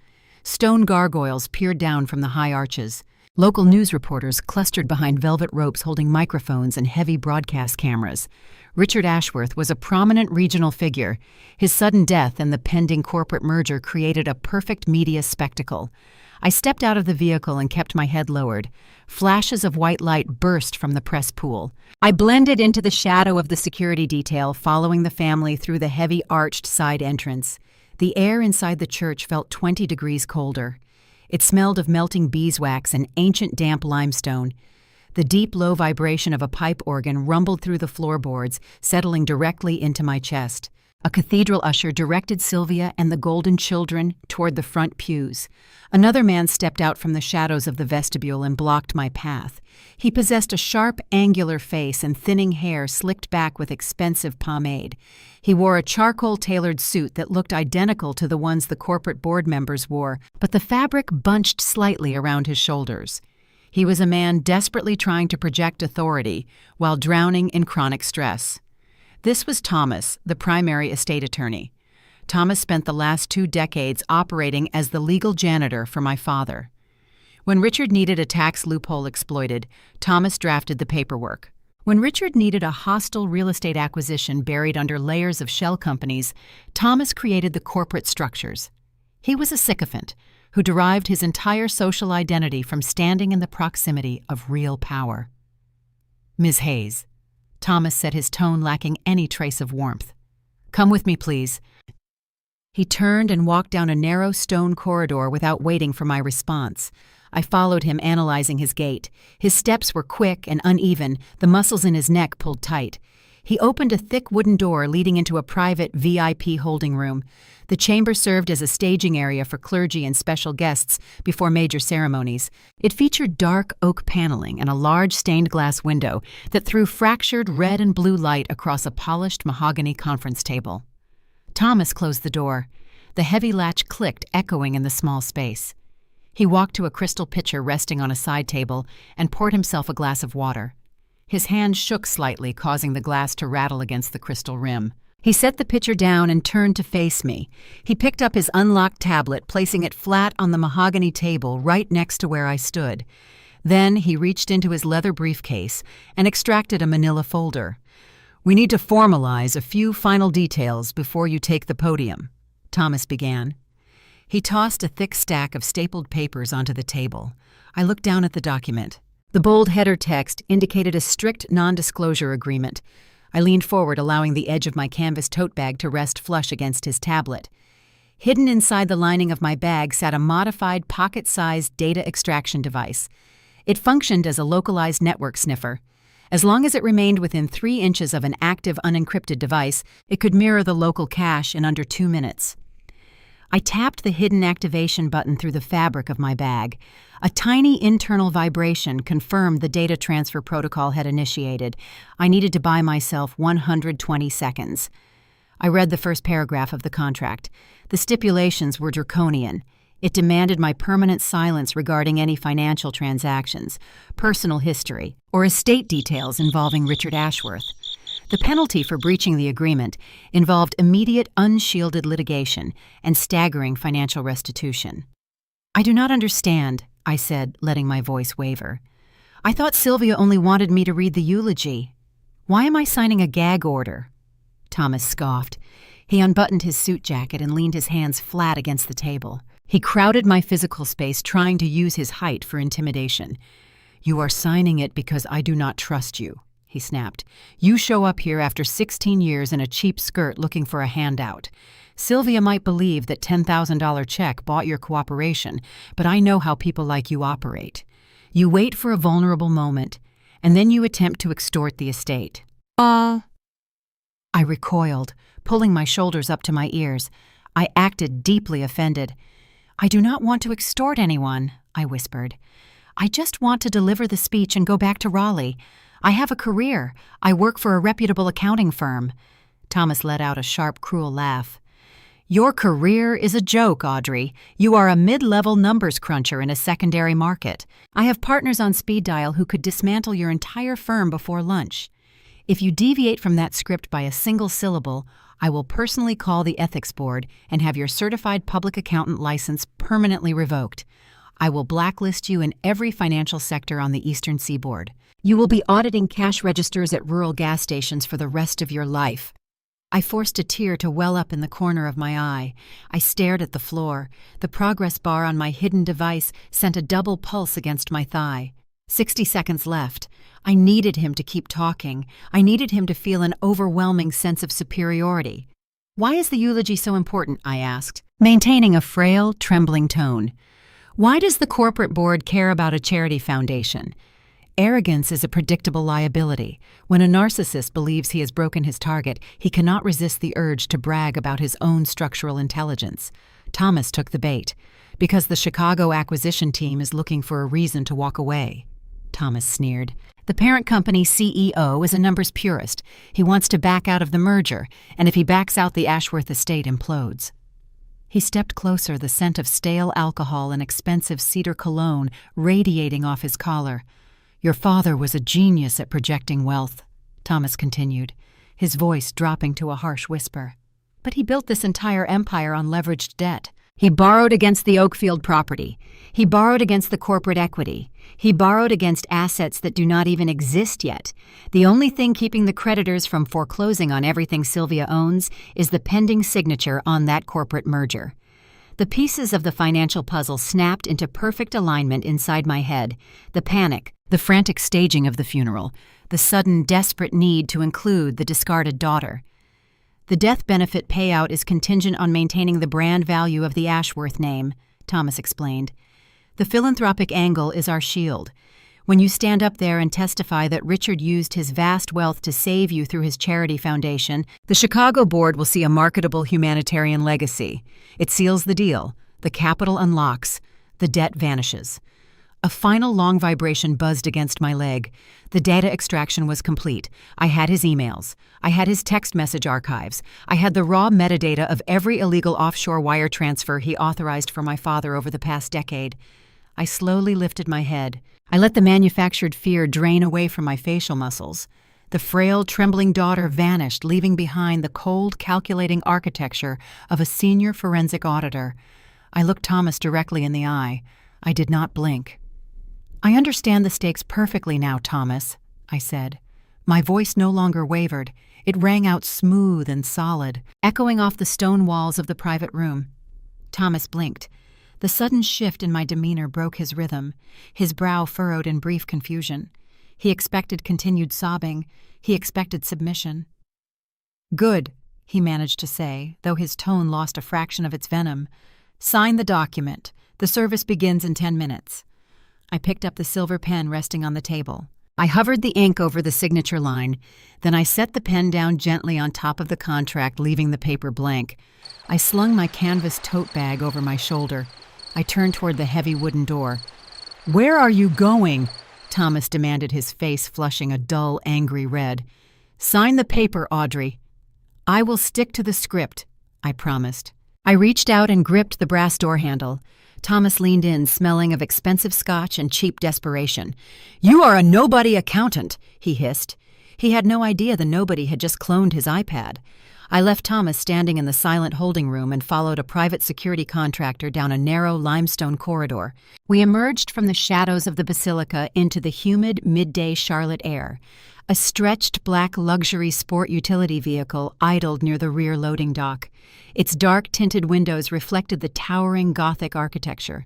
Stone gargoyles peered down from the high arches. Local news reporters clustered behind velvet ropes holding microphones and heavy broadcast cameras. Richard Ashworth was a prominent regional figure. His sudden death and the pending corporate merger created a perfect media spectacle. I stepped out of the vehicle and kept my head lowered. Flashes of white light burst from the press pool. I blended into the shadow of the security detail, following the family through the heavy arched side entrance. The air inside the church felt 20 degrees colder. It smelled of melting beeswax and ancient damp limestone. The deep, low vibration of a pipe organ rumbled through the floorboards, settling directly into my chest. A cathedral usher directed Sylvia and the golden children toward the front pews. Another man stepped out from the shadows of the vestibule and blocked my path. He possessed a sharp, angular face and thinning hair slicked back with expensive pomade. He wore a charcoal-tailored suit that looked identical to the ones the corporate board members wore, but the fabric bunched slightly around his shoulders. He was a man desperately trying to project authority while drowning in chronic stress. This was Thomas, the primary estate attorney. Thomas spent the last 2 decades operating as the legal janitor for my father. When Richard needed a tax loophole exploited, Thomas drafted the paperwork. When Richard needed a hostile real estate acquisition buried under layers of shell companies, Thomas created the corporate structures. He was a sycophant who derived his entire social identity from standing in the proximity of real power. "Ms. Hayes," Thomas said, his tone lacking any trace of warmth. "Come with me, please." He turned and walked down a narrow stone corridor without waiting for my response. I followed him, analyzing his gait. His steps were quick and uneven, the muscles in his neck pulled tight. He opened a thick wooden door leading into a private VIP holding room. The chamber served as a staging area for clergy and special guests before major ceremonies. It featured dark oak paneling and a large stained glass window that threw fractured red and blue light across a polished mahogany conference table. Thomas closed the door. The heavy latch clicked, echoing in the small space. He walked to a crystal pitcher resting on a side table and poured himself a glass of water. His hand shook slightly, causing the glass to rattle against the crystal rim. He set the pitcher down and turned to face me. He picked up his unlocked tablet, placing it flat on the mahogany table right next to where I stood. Then he reached into his leather briefcase and extracted a manila folder. "We need to formalize a few final details before you take the podium," Thomas began. He tossed a thick stack of stapled papers onto the table. I looked down at the document. The bold header text indicated a strict non-disclosure agreement. I leaned forward, allowing the edge of my canvas tote bag to rest flush against his tablet. Hidden inside the lining of my bag sat a modified pocket-sized data extraction device. It functioned as a localized network sniffer. As long as it remained within 3 inches of an active unencrypted device, it could mirror the local cache in under 2 minutes. I tapped the hidden activation button through the fabric of my bag. A tiny internal vibration confirmed the data transfer protocol had initiated. I needed to buy myself 120 seconds. I read the first paragraph of the contract. The stipulations were draconian. It demanded my permanent silence regarding any financial transactions, personal history, or estate details involving Richard Ashworth. The penalty for breaching the agreement involved immediate unshielded litigation and staggering financial restitution. "I do not understand," I said, letting my voice waver. "I thought Sylvia only wanted me to read the eulogy. Why am I signing a gag order?" Thomas scoffed. He unbuttoned his suit jacket and leaned his hands flat against the table. He crowded my physical space, trying to use his height for intimidation. "You are signing it because I do not trust you," he snapped. "You show up here after 16 years in a cheap skirt looking for a handout. Sylvia might believe that $10,000 check bought your cooperation, but I know how people like you operate. You wait for a vulnerable moment, and then you attempt to extort the estate." I recoiled, pulling my shoulders up to my ears. I acted deeply offended. "I do not want to extort anyone," I whispered. "I just want to deliver the speech and go back to Raleigh. I have a career. I work for a reputable accounting firm." Thomas let out a sharp, cruel laugh. "Your career is a joke, Audrey. You are a mid-level numbers cruncher in a secondary market. I have partners on speed dial who could dismantle your entire firm before lunch. If you deviate from that script by a single syllable, I will personally call the ethics board and have your certified public accountant license permanently revoked. I will blacklist you in every financial sector on the Eastern Seaboard. You will be auditing cash registers at rural gas stations for the rest of your life." I forced a tear to well up in the corner of my eye. I stared at the floor. The progress bar on my hidden device sent a double pulse against my thigh. 60 seconds left. I needed him to keep talking. I needed him to feel an overwhelming sense of superiority. "Why is the eulogy so important?" I asked, maintaining a frail, trembling tone. "Why does the corporate board care about a charity foundation? Arrogance is a predictable liability. When a narcissist believes he has broken his target, he cannot resist the urge to brag about his own structural intelligence." Thomas took the bait. "Because the Chicago acquisition team is looking for a reason to walk away." Thomas sneered. "The parent company CEO is a numbers purist. He wants to back out of the merger, and if he backs out, the Ashworth estate implodes." He stepped closer, the scent of stale alcohol and expensive cedar cologne radiating off his collar. "Your father was a genius at projecting wealth," Thomas continued, his voice dropping to a harsh whisper. "But he built this entire empire on leveraged debt. He borrowed against the Oakfield property. He borrowed against the corporate equity. He borrowed against assets that do not even exist yet. The only thing keeping the creditors from foreclosing on everything Sylvia owns is the pending signature on that corporate merger." The pieces of the financial puzzle snapped into perfect alignment inside my head. The panic, the frantic staging of the funeral, the sudden desperate need to include the discarded daughter. "The death benefit payout is contingent on maintaining the brand value of the Ashworth name," Thomas explained. "The philanthropic angle is our shield. When you stand up there and testify that Richard used his vast wealth to save you through his charity foundation, the Chicago board will see a marketable humanitarian legacy. It seals the deal. The capital unlocks. The debt vanishes." A final long vibration buzzed against my leg. The data extraction was complete. I had his emails. I had his text message archives. I had the raw metadata of every illegal offshore wire transfer he authorized for my father over the past decade. I slowly lifted my head. I let the manufactured fear drain away from my facial muscles. The frail, trembling daughter vanished, leaving behind the cold, calculating architecture of a senior forensic auditor. I looked Thomas directly in the eye. I did not blink. "I understand the stakes perfectly now, Thomas," I said. My voice no longer wavered. It rang out smooth and solid, echoing off the stone walls of the private room. Thomas blinked. The sudden shift in my demeanor broke his rhythm, his brow furrowed in brief confusion. He expected continued sobbing. He expected submission. "Good," he managed to say, though his tone lost a fraction of its venom. "Sign the document. The service begins in 10 minutes. I picked up the silver pen resting on the table. I hovered the ink over the signature line. Then I set the pen down gently on top of the contract, leaving the paper blank. I slung my canvas tote bag over my shoulder. I turned toward the heavy wooden door. "Where are you going?" Thomas demanded, his face flushing a dull, angry red. "Sign the paper, Audrey." "I will stick to the script," I promised. I reached out and gripped the brass door handle. Thomas leaned in, smelling of expensive scotch and cheap desperation. "You are a nobody accountant," he hissed. He had no idea the nobody had just cloned his iPad. I left Thomas standing in the silent holding room and followed a private security contractor down a narrow limestone corridor. We emerged from the shadows of the basilica into the humid, midday Charlotte air. A stretched black luxury sport utility vehicle idled near the rear loading dock. Its dark-tinted windows reflected the towering Gothic architecture.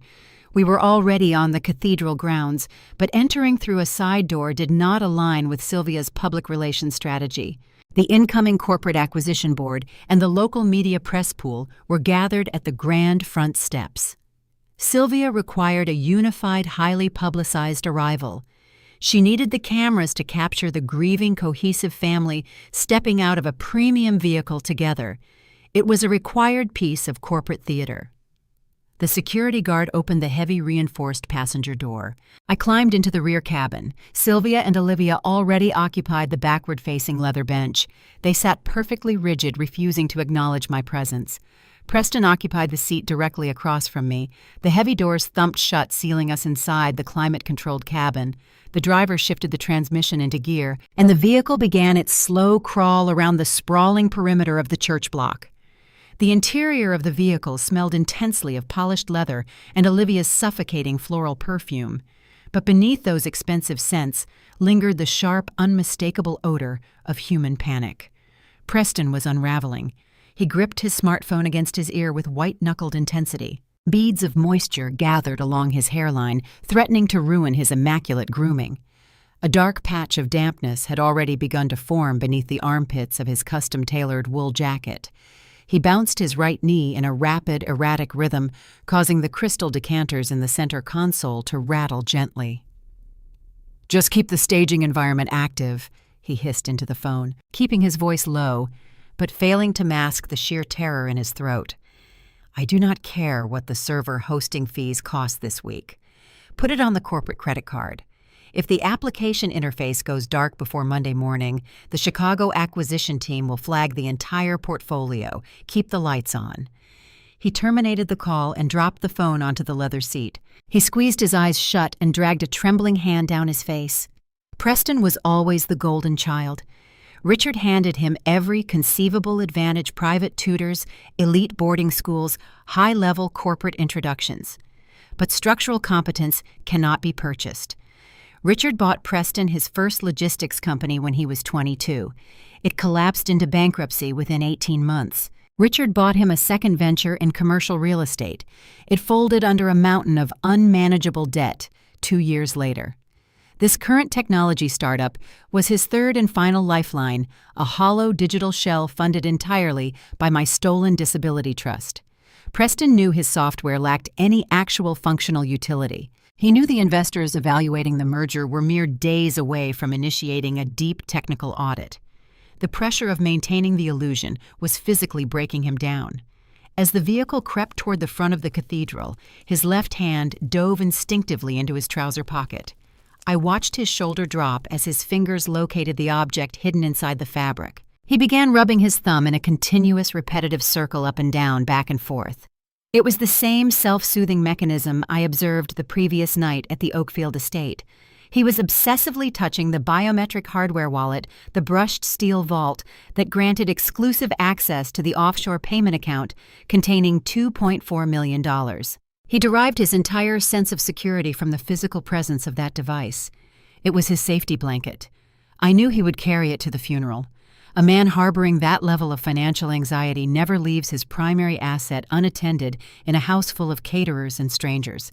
We were already on the cathedral grounds, but entering through a side door did not align with Sylvia's public relations strategy. The incoming corporate acquisition board and the local media press pool were gathered at the grand front steps. Sylvia required a unified, highly publicized arrival. She needed the cameras to capture the grieving, cohesive family stepping out of a premium vehicle together. It was a required piece of corporate theater. The security guard opened the heavy reinforced passenger door. I climbed into the rear cabin. Sylvia and Olivia already occupied the backward-facing leather bench. They sat perfectly rigid, refusing to acknowledge my presence. Preston occupied the seat directly across from me. The heavy doors thumped shut, sealing us inside the climate-controlled cabin. The driver shifted the transmission into gear, and the vehicle began its slow crawl around the sprawling perimeter of the church block. The interior of the vehicle smelled intensely of polished leather and Olivia's suffocating floral perfume. But beneath those expensive scents lingered the sharp, unmistakable odor of human panic. Preston was unraveling. He gripped his smartphone against his ear with white-knuckled intensity. Beads of moisture gathered along his hairline, threatening to ruin his immaculate grooming. A dark patch of dampness had already begun to form beneath the armpits of his custom-tailored wool jacket. He bounced his right knee in a rapid, erratic rhythm, causing the crystal decanters in the center console to rattle gently. "Just keep the staging environment active," he hissed into the phone, keeping his voice low, but failing to mask the sheer terror in his throat. "I do not care what the server hosting fees cost this week. Put it on the corporate credit card. If the application interface goes dark before Monday morning, the Chicago acquisition team will flag the entire portfolio. Keep the lights on." He terminated the call and dropped the phone onto the leather seat. He squeezed his eyes shut and dragged a trembling hand down his face. Preston was always the golden child. Richard handed him every conceivable advantage: private tutors, elite boarding schools, high-level corporate introductions. But structural competence cannot be purchased. Richard bought Preston his first logistics company when he was 22. It collapsed into bankruptcy within 18 months. Richard bought him a second venture in commercial real estate. It folded under a mountain of unmanageable debt 2 years later. This current technology startup was his third and final lifeline, a hollow digital shell funded entirely by my stolen disability trust. Preston knew his software lacked any actual functional utility. He knew the investors evaluating the merger were mere days away from initiating a deep technical audit. The pressure of maintaining the illusion was physically breaking him down. As the vehicle crept toward the front of the cathedral, his left hand dove instinctively into his trouser pocket. I watched his shoulder drop as his fingers located the object hidden inside the fabric. He began rubbing his thumb in a continuous, repetitive circle up and down, back and forth. It was the same self-soothing mechanism I observed the previous night at the Oakfield estate. He was obsessively touching the biometric hardware wallet, the brushed steel vault that granted exclusive access to the offshore payment account containing $2.4 million. He derived his entire sense of security from the physical presence of that device. It was his safety blanket. I knew he would carry it to the funeral. A man harboring that level of financial anxiety never leaves his primary asset unattended in a house full of caterers and strangers.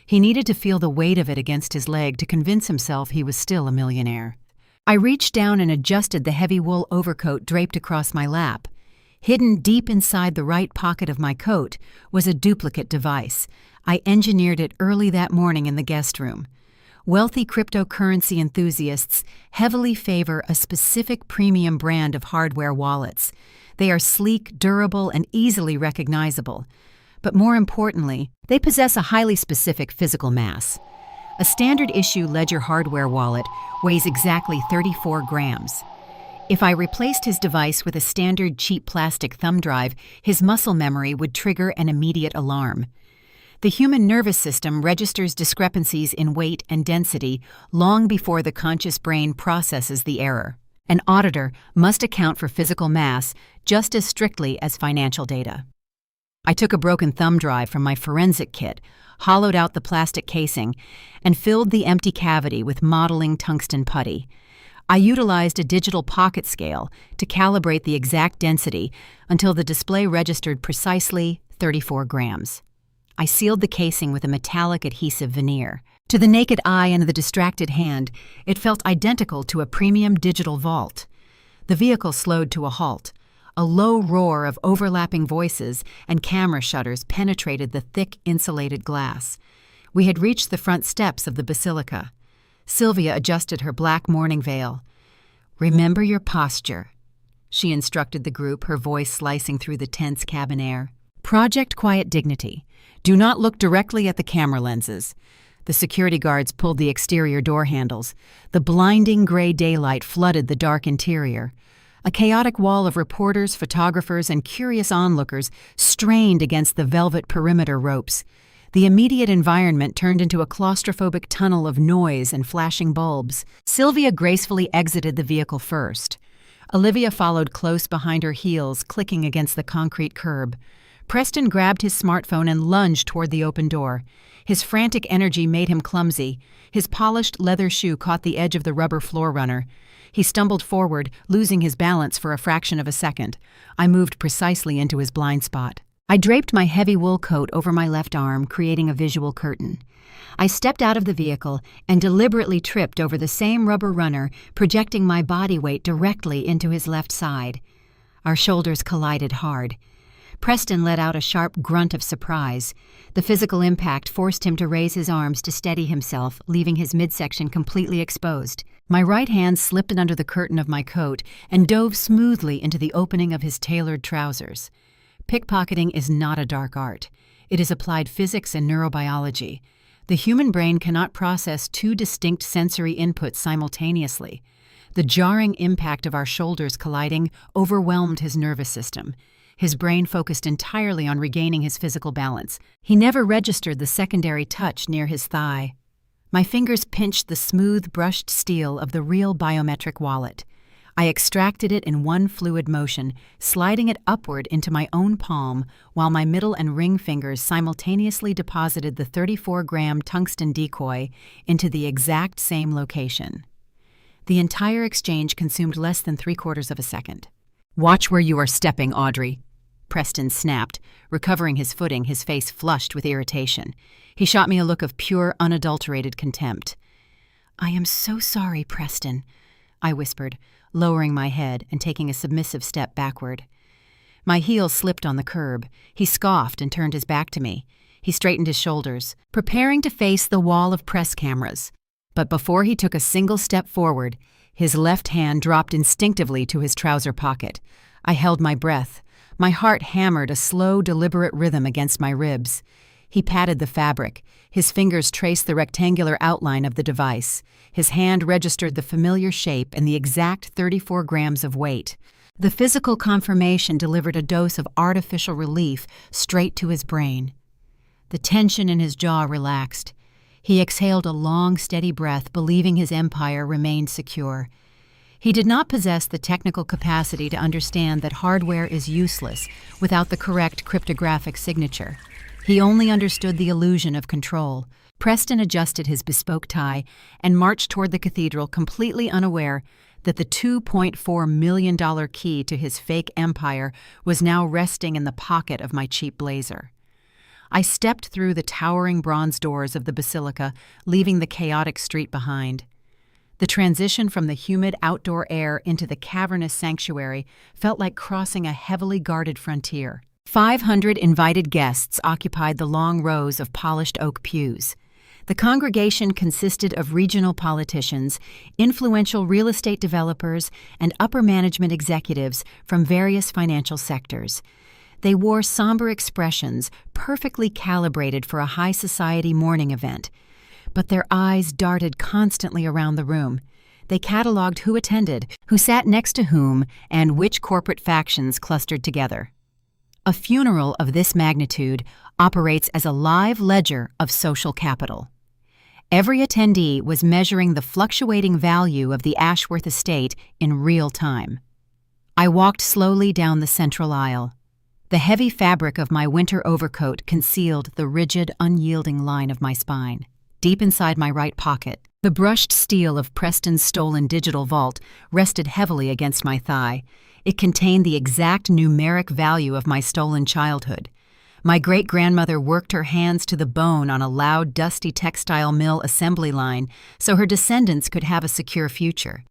He needed to feel the weight of it against his leg to convince himself he was still a millionaire. I reached down and adjusted the heavy wool overcoat draped across my lap. Hidden deep inside the right pocket of my coat was a duplicate device. I engineered it early that morning in the guest room. Wealthy cryptocurrency enthusiasts heavily favor a specific premium brand of hardware wallets. They are sleek, durable, and easily recognizable. But more importantly, they possess a highly specific physical mass. A standard-issue Ledger hardware wallet weighs exactly 34 grams. If I replaced his device with a standard cheap plastic thumb drive, his muscle memory would trigger an immediate alarm. The human nervous system registers discrepancies in weight and density long before the conscious brain processes the error. An auditor must account for physical mass just as strictly as financial data. I took a broken thumb drive from my forensic kit, hollowed out the plastic casing, and filled the empty cavity with modeling tungsten putty. I utilized a digital pocket scale to calibrate the exact density until the display registered precisely 34 grams. I sealed the casing with a metallic adhesive veneer. To the naked eye and the distracted hand, it felt identical to a premium digital vault. The vehicle slowed to a halt. A low roar of overlapping voices and camera shutters penetrated the thick, insulated glass. We had reached the front steps of the basilica. Sylvia adjusted her black mourning veil. "Remember your posture," she instructed the group, her voice slicing through the tense cabin air. "Project quiet dignity. Do not look directly at the camera lenses." The security guards pulled the exterior door handles. The blinding gray daylight flooded the dark interior. A chaotic wall of reporters, photographers, and curious onlookers strained against the velvet perimeter ropes. The immediate environment turned into a claustrophobic tunnel of noise and flashing bulbs. Sylvia gracefully exited the vehicle first. Olivia followed close behind her heels, clicking against the concrete curb. Preston grabbed his smartphone and lunged toward the open door. His frantic energy made him clumsy. His polished leather shoe caught the edge of the rubber floor runner. He stumbled forward, losing his balance for a fraction of a second. I moved precisely into his blind spot. I draped my heavy wool coat over my left arm, creating a visual curtain. I stepped out of the vehicle and deliberately tripped over the same rubber runner, projecting my body weight directly into his left side. Our shoulders collided hard. Preston let out a sharp grunt of surprise. The physical impact forced him to raise his arms to steady himself, leaving his midsection completely exposed. My right hand slipped under the curtain of my coat and dove smoothly into the opening of his tailored trousers. Pickpocketing is not a dark art. It is applied physics and neurobiology. The human brain cannot process two distinct sensory inputs simultaneously. The jarring impact of our shoulders colliding overwhelmed his nervous system. His brain focused entirely on regaining his physical balance. He never registered the secondary touch near his thigh. My fingers pinched the smooth, brushed steel of the real biometric wallet. I extracted it in one fluid motion, sliding it upward into my own palm, while my middle and ring fingers simultaneously deposited the 34-gram tungsten decoy into the exact same location. The entire exchange consumed less than 3/4 of a second. "Watch where you are stepping, Audrey," Preston snapped, recovering his footing, his face flushed with irritation. He shot me a look of pure, unadulterated contempt. "I am so sorry, Preston," I whispered, lowering my head and taking a submissive step backward. My heel slipped on the curb. He scoffed and turned his back to me. He straightened his shoulders, preparing to face the wall of press cameras. But before he took a single step forward, his left hand dropped instinctively to his trouser pocket. I held my breath. My heart hammered a slow, deliberate rhythm against my ribs. He patted the fabric. His fingers traced the rectangular outline of the device. His hand registered the familiar shape and the exact 34 grams of weight. The physical confirmation delivered a dose of artificial relief straight to his brain. The tension in his jaw relaxed. He exhaled a long, steady breath, believing his empire remained secure. He did not possess the technical capacity to understand that hardware is useless without the correct cryptographic signature. He only understood the illusion of control. Preston adjusted his bespoke tie and marched toward the cathedral, completely unaware that the $2.4 million key to his fake empire was now resting in the pocket of my cheap blazer. I stepped through the towering bronze doors of the basilica, leaving the chaotic street behind. The transition from the humid outdoor air into the cavernous sanctuary felt like crossing a heavily guarded frontier. 500 invited guests occupied the long rows of polished oak pews. The congregation consisted of regional politicians, influential real estate developers, and upper management executives from various financial sectors. They wore somber expressions, perfectly calibrated for a high society morning event. But their eyes darted constantly around the room. They cataloged who attended, who sat next to whom, and which corporate factions clustered together. A funeral of this magnitude operates as a live ledger of social capital. Every attendee was measuring the fluctuating value of the Ashworth estate in real time. I walked slowly down the central aisle. The heavy fabric of my winter overcoat concealed the rigid, unyielding line of my spine. Deep inside my right pocket, the brushed steel of Preston's stolen digital vault rested heavily against my thigh. It contained the exact numeric value of my stolen childhood. My great-grandmother worked her hands to the bone on a loud, dusty textile mill assembly line so her descendants could have a secure future.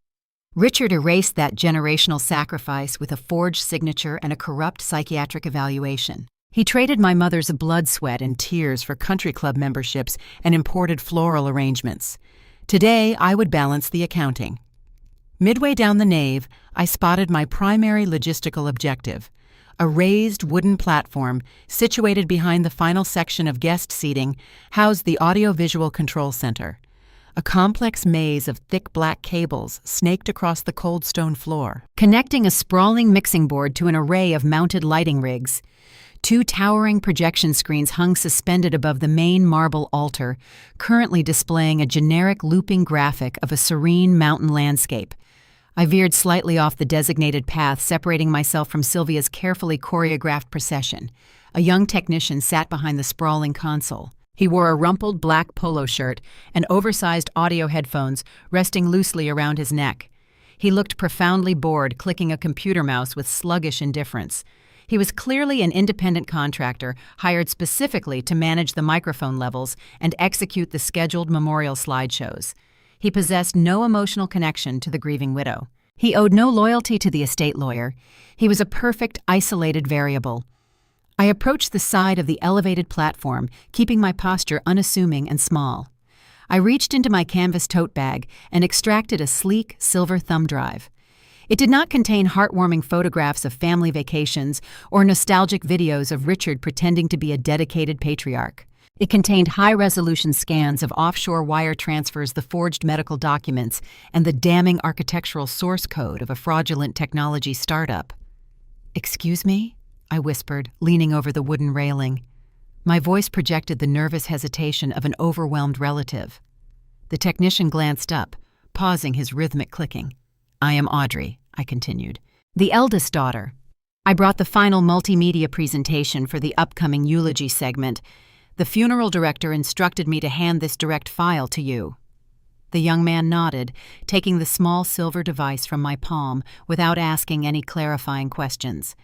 Richard erased that generational sacrifice with a forged signature and a corrupt psychiatric evaluation. He traded my mother's blood, sweat, and tears for country club memberships and imported floral arrangements. Today, I would balance the accounting. Midway down the nave, I spotted my primary logistical objective, a raised wooden platform situated behind the final section of guest seating housed the audiovisual control center. A complex maze of thick black cables snaked across the cold stone floor, connecting a sprawling mixing board to an array of mounted lighting rigs. 2 towering projection screens hung suspended above the main marble altar, currently displaying a generic looping graphic of a serene mountain landscape. I veered slightly off the designated path, separating myself from Sylvia's carefully choreographed procession. A young technician sat behind the sprawling console. He wore a rumpled black polo shirt and oversized audio headphones resting loosely around his neck. He looked profoundly bored, clicking a computer mouse with sluggish indifference. He was clearly an independent contractor hired specifically to manage the microphone levels and execute the scheduled memorial slideshows. He possessed no emotional connection to the grieving widow. He owed no loyalty to the estate lawyer. He was a perfect, isolated variable. I approached the side of the elevated platform, keeping my posture unassuming and small. I reached into my canvas tote bag and extracted a sleek, silver thumb drive. It did not contain heartwarming photographs of family vacations or nostalgic videos of Richard pretending to be a dedicated patriarch. It contained high-resolution scans of offshore wire transfers, the forged medical documents, and the damning architectural source code of a fraudulent technology startup. "Excuse me?" I whispered, leaning over the wooden railing. My voice projected the nervous hesitation of an overwhelmed relative. The technician glanced up, pausing his rhythmic clicking. "I am Audrey," I continued, "the eldest daughter. I brought the final multimedia presentation for the upcoming eulogy segment. The funeral director instructed me to hand this direct file to you." The young man nodded, taking the small silver device from my palm without asking any clarifying questions.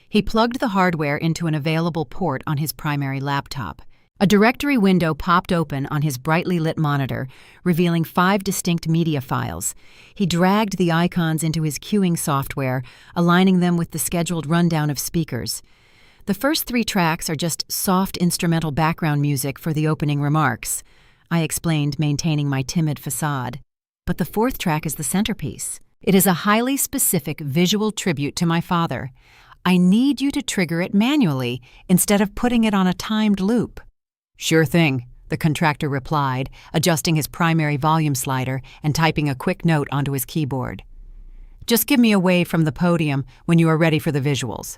He plugged the hardware into an available port on his primary laptop. A directory window popped open on his brightly lit monitor, revealing 5 distinct media files. He dragged the icons into his queuing software, aligning them with the scheduled rundown of speakers. The first 3 tracks are just soft instrumental background music for the opening remarks, I explained, maintaining my timid facade. But the 4th track is the centerpiece. It is a highly specific visual tribute to my father. I need you to trigger it manually instead of putting it on a timed loop. "Sure thing," the contractor replied, adjusting his primary volume slider and typing a quick note onto his keyboard. "Just give me a wave from the podium when you are ready for the visuals."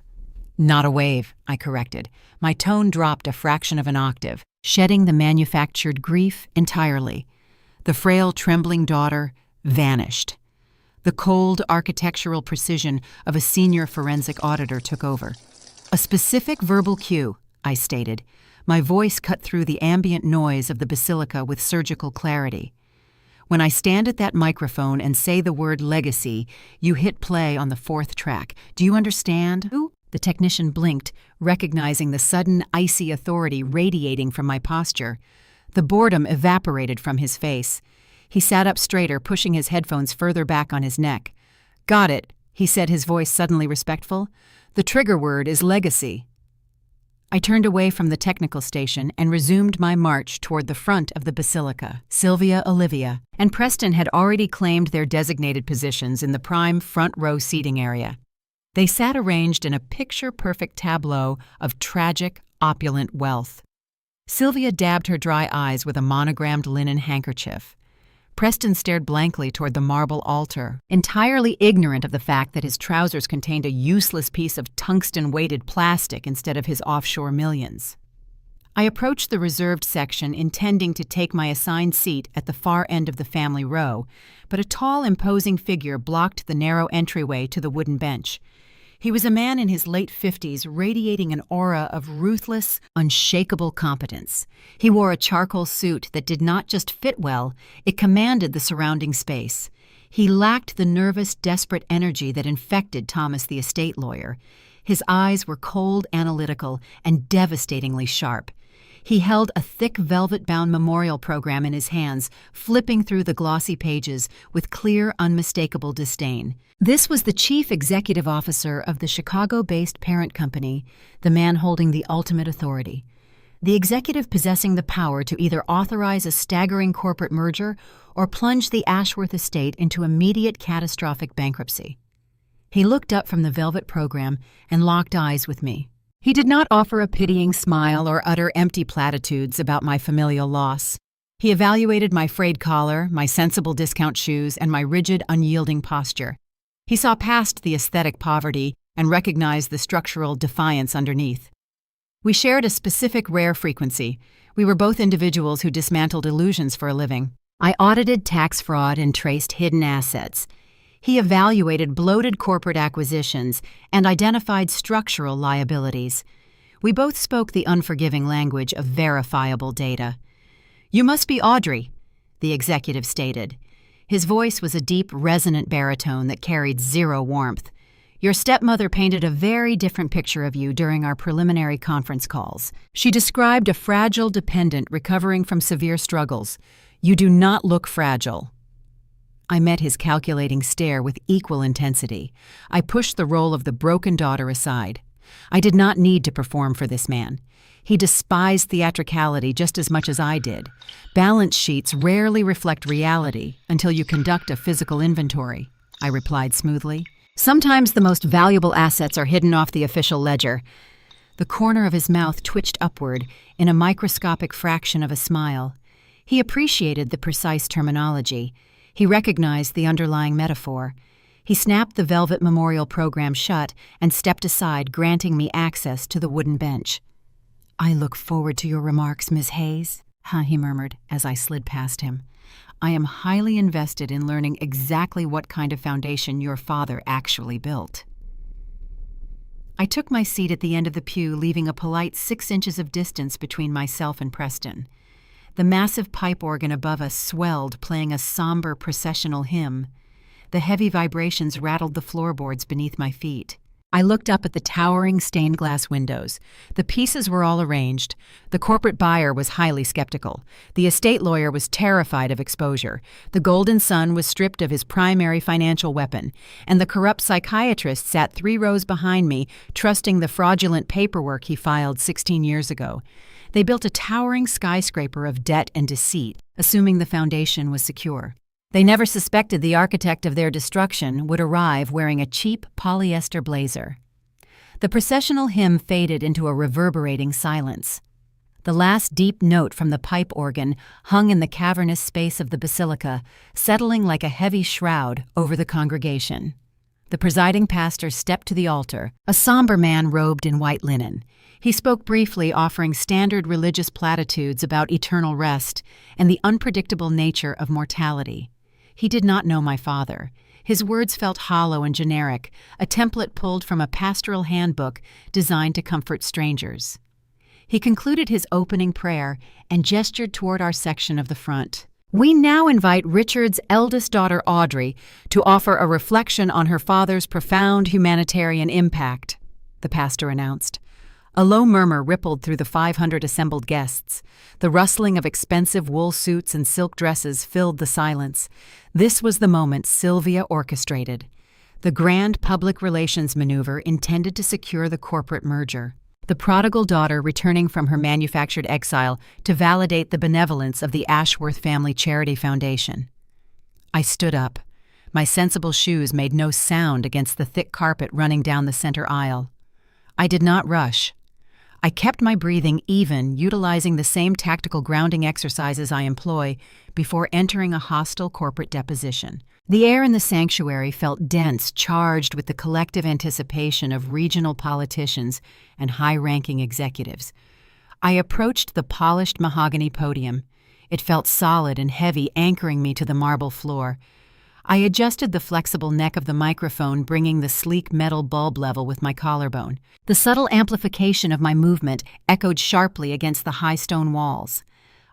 "Not a wave," I corrected. My tone dropped a fraction of an octave. shedding the manufactured grief entirely. The frail, trembling daughter vanished. The cold architectural precision of a senior forensic auditor took over. "A specific verbal cue," I stated. My voice cut through the ambient noise of the basilica with surgical clarity. "When I stand at that microphone and say the word legacy, you hit play on the fourth track. Do you understand?" The technician blinked, recognizing the sudden, icy authority radiating from my posture. The boredom evaporated from his face. He sat up straighter, pushing his headphones further back on his neck. "Got it," he said, his voice suddenly respectful. "The trigger word is legacy." I turned away from the technical station and resumed my march toward the front of the basilica. Sylvia, Olivia, and Preston had already claimed their designated positions in the prime front-row seating area. They sat arranged in a picture-perfect tableau of tragic, opulent wealth. Sylvia dabbed her dry eyes with a monogrammed linen handkerchief. Preston stared blankly toward the marble altar, entirely ignorant of the fact that his trousers contained a useless piece of tungsten-weighted plastic instead of his offshore millions. I approached the reserved section, intending to take my assigned seat at the far end of the family row, but a tall, imposing figure blocked the narrow entryway to the wooden bench. He was a man in his late 50s, radiating an aura of ruthless, unshakable competence. He wore a charcoal suit that did not just fit well, it commanded the surrounding space. He lacked the nervous, desperate energy that infected Thomas, the estate lawyer. His eyes were cold, analytical, and devastatingly sharp. He held a thick velvet-bound memorial program in his hands, flipping through the glossy pages with clear, unmistakable disdain. This was the chief executive officer of the Chicago-based parent company, the man holding the ultimate authority. The executive possessing the power to either authorize a staggering corporate merger or plunge the Ashworth estate into immediate catastrophic bankruptcy. He looked up from the velvet program and locked eyes with me. He did not offer a pitying smile or utter empty platitudes about my familial loss. He evaluated my frayed collar, my sensible discount shoes, and my rigid, unyielding posture. He saw past the aesthetic poverty and recognized the structural defiance underneath. We shared a specific rare frequency. We were both individuals who dismantled illusions for a living. I audited tax fraud and traced hidden assets. He evaluated bloated corporate acquisitions and identified structural liabilities. We both spoke the unforgiving language of verifiable data. "You must be Audrey," the executive stated. His voice was a deep, resonant baritone that carried zero warmth. "Your stepmother painted a very different picture of you during our preliminary conference calls. She described a fragile dependent recovering from severe struggles. You do not look fragile." I met his calculating stare with equal intensity. I pushed the role of the broken daughter aside. I did not need to perform for this man. He despised theatricality just as much as I did. Balance sheets rarely reflect reality until you conduct a physical inventory, I replied smoothly. "Sometimes the most valuable assets are hidden off the official ledger." The corner of his mouth twitched upward in a microscopic fraction of a smile. He appreciated the precise terminology. He recognized the underlying metaphor. He snapped the velvet memorial program shut and stepped aside, granting me access to the wooden bench. "I look forward to your remarks, Ms. Hayes," he murmured as I slid past him. "I am highly invested in learning exactly what kind of foundation your father actually built." I took my seat at the end of the pew, leaving a polite 6 inches of distance between myself and Preston. The massive pipe organ above us swelled, playing a somber processional hymn. The heavy vibrations rattled the floorboards beneath my feet. I looked up at the towering stained glass windows. The pieces were all arranged. The corporate buyer was highly skeptical. The estate lawyer was terrified of exposure. The golden son was stripped of his primary financial weapon, and the corrupt psychiatrist sat 3 rows behind me, trusting the fraudulent paperwork he filed 16 years ago. They built a towering skyscraper of debt and deceit, assuming the foundation was secure. They never suspected the architect of their destruction would arrive wearing a cheap polyester blazer. The processional hymn faded into a reverberating silence. The last deep note from the pipe organ hung in the cavernous space of the basilica, settling like a heavy shroud over the congregation. The presiding pastor stepped to the altar, a somber man robed in white linen. He spoke briefly, offering standard religious platitudes about eternal rest and the unpredictable nature of mortality. He did not know my father. His words felt hollow and generic, a template pulled from a pastoral handbook designed to comfort strangers. He concluded his opening prayer and gestured toward our section of the front. "We now invite Richard's eldest daughter, Audrey, to offer a reflection on her father's profound humanitarian impact," the pastor announced. A low murmur rippled through the 500 assembled guests. The rustling of expensive wool suits and silk dresses filled the silence. This was the moment Sylvia orchestrated, the grand public relations maneuver intended to secure the corporate merger. The prodigal daughter returning from her manufactured exile to validate the benevolence of the Ashworth Family Charity Foundation. I stood up. My sensible shoes made no sound against the thick carpet running down the center aisle. I did not rush. I kept my breathing even, utilizing the same tactical grounding exercises I employ before entering a hostile corporate deposition. The air in the sanctuary felt dense, charged with the collective anticipation of regional politicians and high-ranking executives. I approached the polished mahogany podium. It felt solid and heavy, anchoring me to the marble floor. I adjusted the flexible neck of the microphone, bringing the sleek metal bulb level with my collarbone. The subtle amplification of my movement echoed sharply against the high stone walls.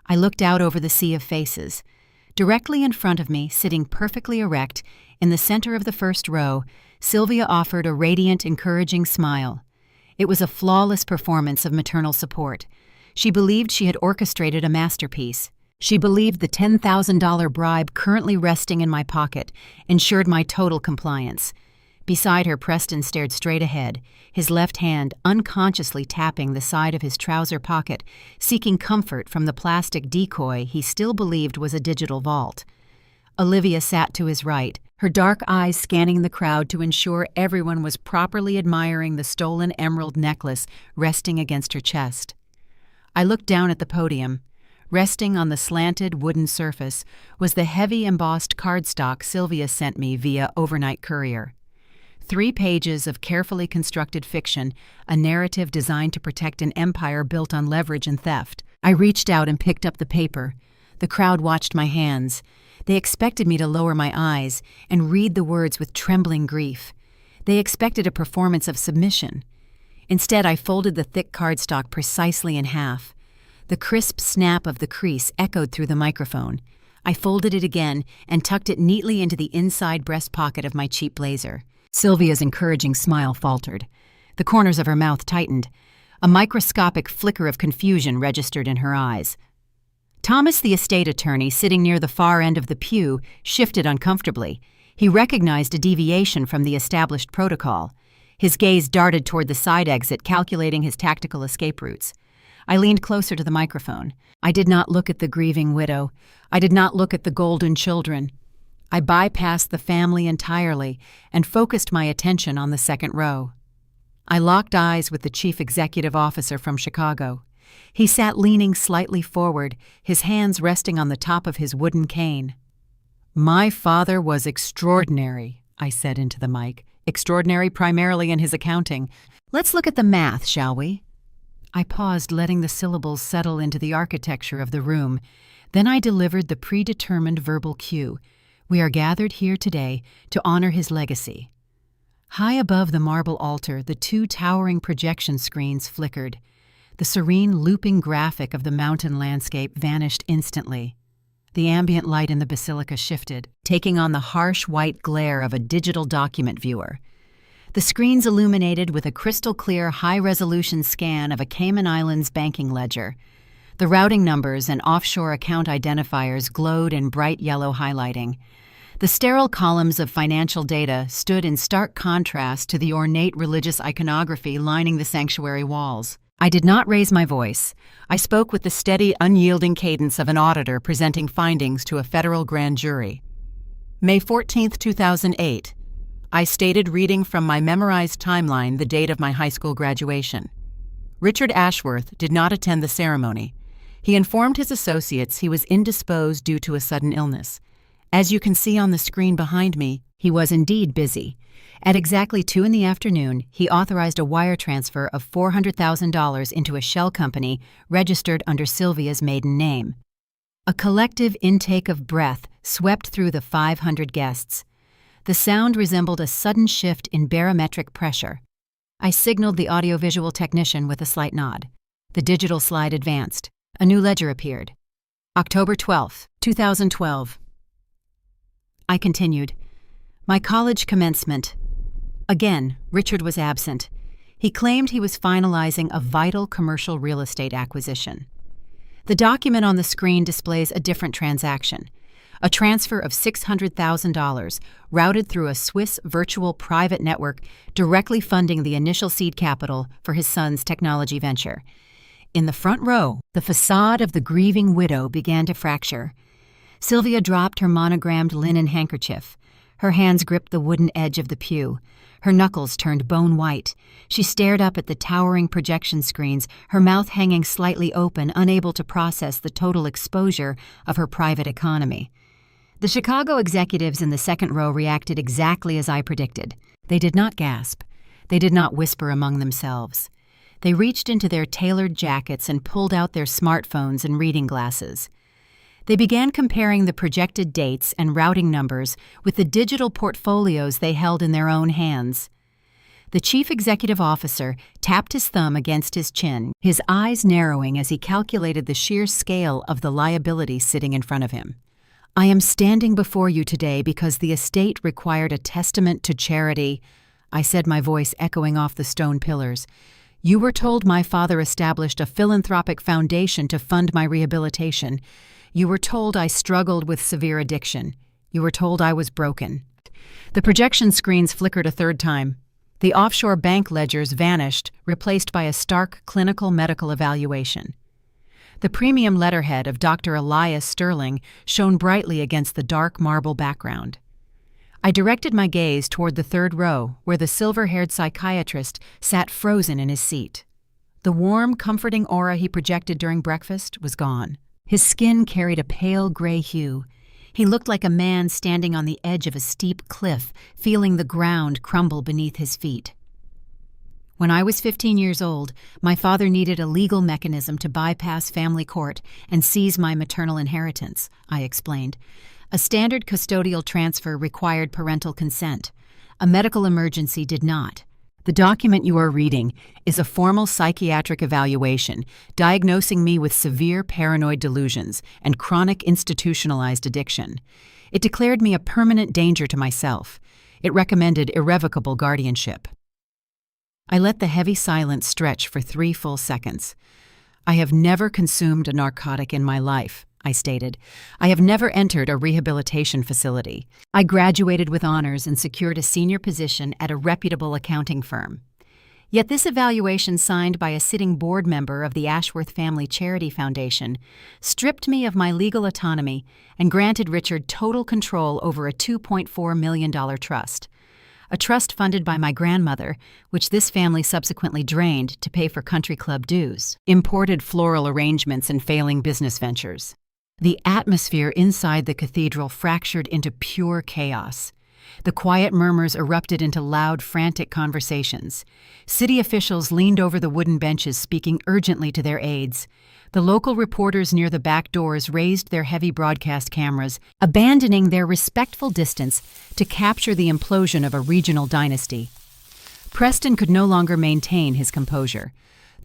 I looked out over the sea of faces. Directly in front of me, sitting perfectly erect, in the center of the first row, Sylvia offered a radiant, encouraging smile. It was a flawless performance of maternal support. She believed she had orchestrated a masterpiece. She believed the $10,000 bribe currently resting in my pocket ensured my total compliance. Beside her, Preston stared straight ahead, his left hand unconsciously tapping the side of his trouser pocket, seeking comfort from the plastic decoy he still believed was a digital vault. Olivia sat to his right, her dark eyes scanning the crowd to ensure everyone was properly admiring the stolen emerald necklace resting against her chest. I looked down at the podium. Resting on the slanted wooden surface was the heavy embossed cardstock Sylvia sent me via overnight courier. 3 pages of carefully constructed fiction, a narrative designed to protect an empire built on leverage and theft. I reached out and picked up the paper. The crowd watched my hands. They expected me to lower my eyes and read the words with trembling grief. They expected a performance of submission. Instead, I folded the thick cardstock precisely in half. The crisp snap of the crease echoed through the microphone. I folded it again and tucked it neatly into the inside breast pocket of my cheap blazer. Sylvia's encouraging smile faltered. The corners of her mouth tightened. A microscopic flicker of confusion registered in her eyes. Thomas, the estate attorney, sitting near the far end of the pew, shifted uncomfortably. He recognized a deviation from the established protocol. His gaze darted toward the side exit, calculating his tactical escape routes. I leaned closer to the microphone. I did not look at the grieving widow. I did not look at the golden children. I bypassed the family entirely and focused my attention on the second row. I locked eyes with the chief executive officer from Chicago. He sat leaning slightly forward, his hands resting on the top of his wooden cane. "My father was extraordinary," I said into the mic. "Extraordinary primarily in his accounting. Let's look at the math, shall we?" I paused, letting the syllables settle into the architecture of the room. Then I delivered the predetermined verbal cue. "We are gathered here today to honor his legacy." High above the marble altar, the 2 towering projection screens flickered. The serene, looping graphic of the mountain landscape vanished instantly. The ambient light in the basilica shifted, taking on the harsh white glare of a digital document viewer. The screens illuminated with a crystal-clear, high-resolution scan of a Cayman Islands banking ledger. The routing numbers and offshore account identifiers glowed in bright yellow highlighting. The sterile columns of financial data stood in stark contrast to the ornate religious iconography lining the sanctuary walls. I did not raise my voice. I spoke with the steady, unyielding cadence of an auditor presenting findings to a federal grand jury. May 14, 2008. I stated, reading from my memorized timeline, the date of my high school graduation. Richard Ashworth did not attend the ceremony. He informed his associates he was indisposed due to a sudden illness. As you can see on the screen behind me, he was indeed busy. At exactly 2 in the afternoon, he authorized a wire transfer of $400,000 into a shell company registered under Sylvia's maiden name. A collective intake of breath swept through the 500 guests. The sound resembled a sudden shift in barometric pressure. I signaled the audiovisual technician with a slight nod. The digital slide advanced. A new ledger appeared. October 12, 2012. I continued. My college commencement. Again, Richard was absent. He claimed he was finalizing a vital commercial real estate acquisition. The document on the screen displays a different transaction. A transfer of $600,000 routed through a Swiss virtual private network directly funding the initial seed capital for his son's technology venture. In the front row, the facade of the grieving widow began to fracture. Sylvia dropped her monogrammed linen handkerchief. Her hands gripped the wooden edge of the pew. Her knuckles turned bone white. She stared up at the towering projection screens, her mouth hanging slightly open, unable to process the total exposure of her private economy. The Chicago executives in the second row reacted exactly as I predicted. They did not gasp. They did not whisper among themselves. They reached into their tailored jackets and pulled out their smartphones and reading glasses. They began comparing the projected dates and routing numbers with the digital portfolios they held in their own hands. The chief executive officer tapped his thumb against his chin, his eyes narrowing as he calculated the sheer scale of the liability sitting in front of him. I am standing before you today because the estate required a testament to charity, I said, my voice echoing off the stone pillars. You were told my father established a philanthropic foundation to fund my rehabilitation. You were told I struggled with severe addiction. You were told I was broken. The projection screens flickered a third time. The offshore bank ledgers vanished, replaced by a stark clinical medical evaluation. The premium letterhead of Dr. Elias Sterling shone brightly against the dark marble background. I directed my gaze toward the third row, where the silver-haired psychiatrist sat frozen in his seat. The warm, comforting aura he projected during breakfast was gone. His skin carried a pale gray hue. He looked like a man standing on the edge of a steep cliff, feeling the ground crumble beneath his feet. When I was 15 years old, my father needed a legal mechanism to bypass family court and seize my maternal inheritance, I explained. A standard custodial transfer required parental consent. A medical emergency did not. The document you are reading is a formal psychiatric evaluation diagnosing me with severe paranoid delusions and chronic institutionalized addiction. It declared me a permanent danger to myself. It recommended irrevocable guardianship. I let the heavy silence stretch for 3 full seconds. I have never consumed a narcotic in my life, I stated. I have never entered a rehabilitation facility. I graduated with honors and secured a senior position at a reputable accounting firm. Yet this evaluation, signed by a sitting board member of the Ashworth Family Charity Foundation, stripped me of my legal autonomy and granted Richard total control over a $2.4 million trust. A trust funded by my grandmother, which this family subsequently drained to pay for country club dues, imported floral arrangements, and failing business ventures. The atmosphere inside the cathedral fractured into pure chaos. The quiet murmurs erupted into loud, frantic conversations. City officials leaned over the wooden benches, speaking urgently to their aides. The local reporters near the back doors raised their heavy broadcast cameras, abandoning their respectful distance to capture the implosion of a regional dynasty. Preston could no longer maintain his composure.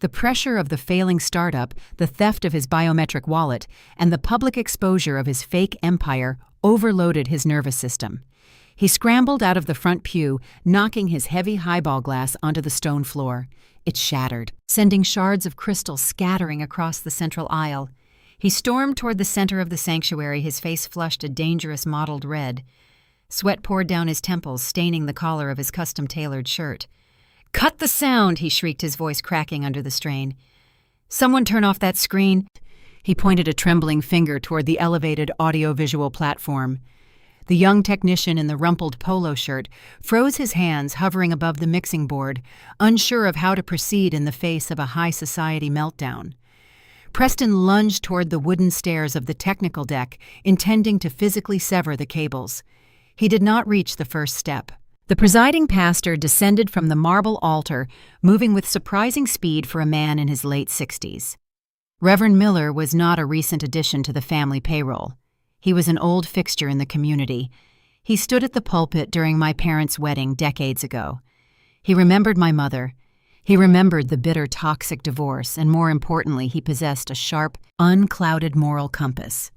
The pressure of the failing startup, the theft of his biometric wallet, and the public exposure of his fake empire overloaded his nervous system. He scrambled out of the front pew, knocking his heavy highball glass onto the stone floor. It shattered, sending shards of crystal scattering across the central aisle. He stormed toward the center of the sanctuary, his face flushed a dangerous mottled red. Sweat poured down his temples, staining the collar of his custom-tailored shirt. "Cut the sound!" he shrieked, his voice cracking under the strain. "Someone turn off that screen!" He pointed a trembling finger toward the elevated audiovisual platform. The young technician in the rumpled polo shirt froze his hands hovering above the mixing board, unsure of how to proceed in the face of a high society meltdown. Preston lunged toward the wooden stairs of the technical deck, intending to physically sever the cables. He did not reach the first step. The presiding pastor descended from the marble altar, moving with surprising speed for a man in his late 60s. Reverend Miller was not a recent addition to the family payroll. He was an old fixture in the community. He stood at the pulpit during my parents' wedding decades ago. He remembered my mother. He remembered the bitter, toxic divorce, and more importantly, he possessed a sharp, unclouded moral compass.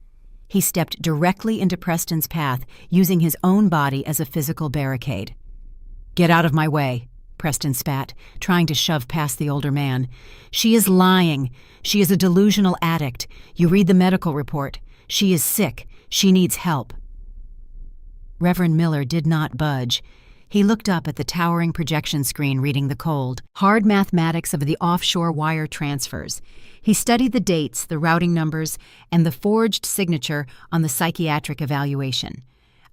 He stepped directly into Preston's path, using his own body as a physical barricade. "Get out of my way," Preston spat, trying to shove past the older man. "She is lying. She is a delusional addict. You read the medical report. She is sick. She needs help." Reverend Miller did not budge. He looked up at the towering projection screen reading the cold, hard mathematics of the offshore wire transfers. He studied the dates, the routing numbers, and the forged signature on the psychiatric evaluation.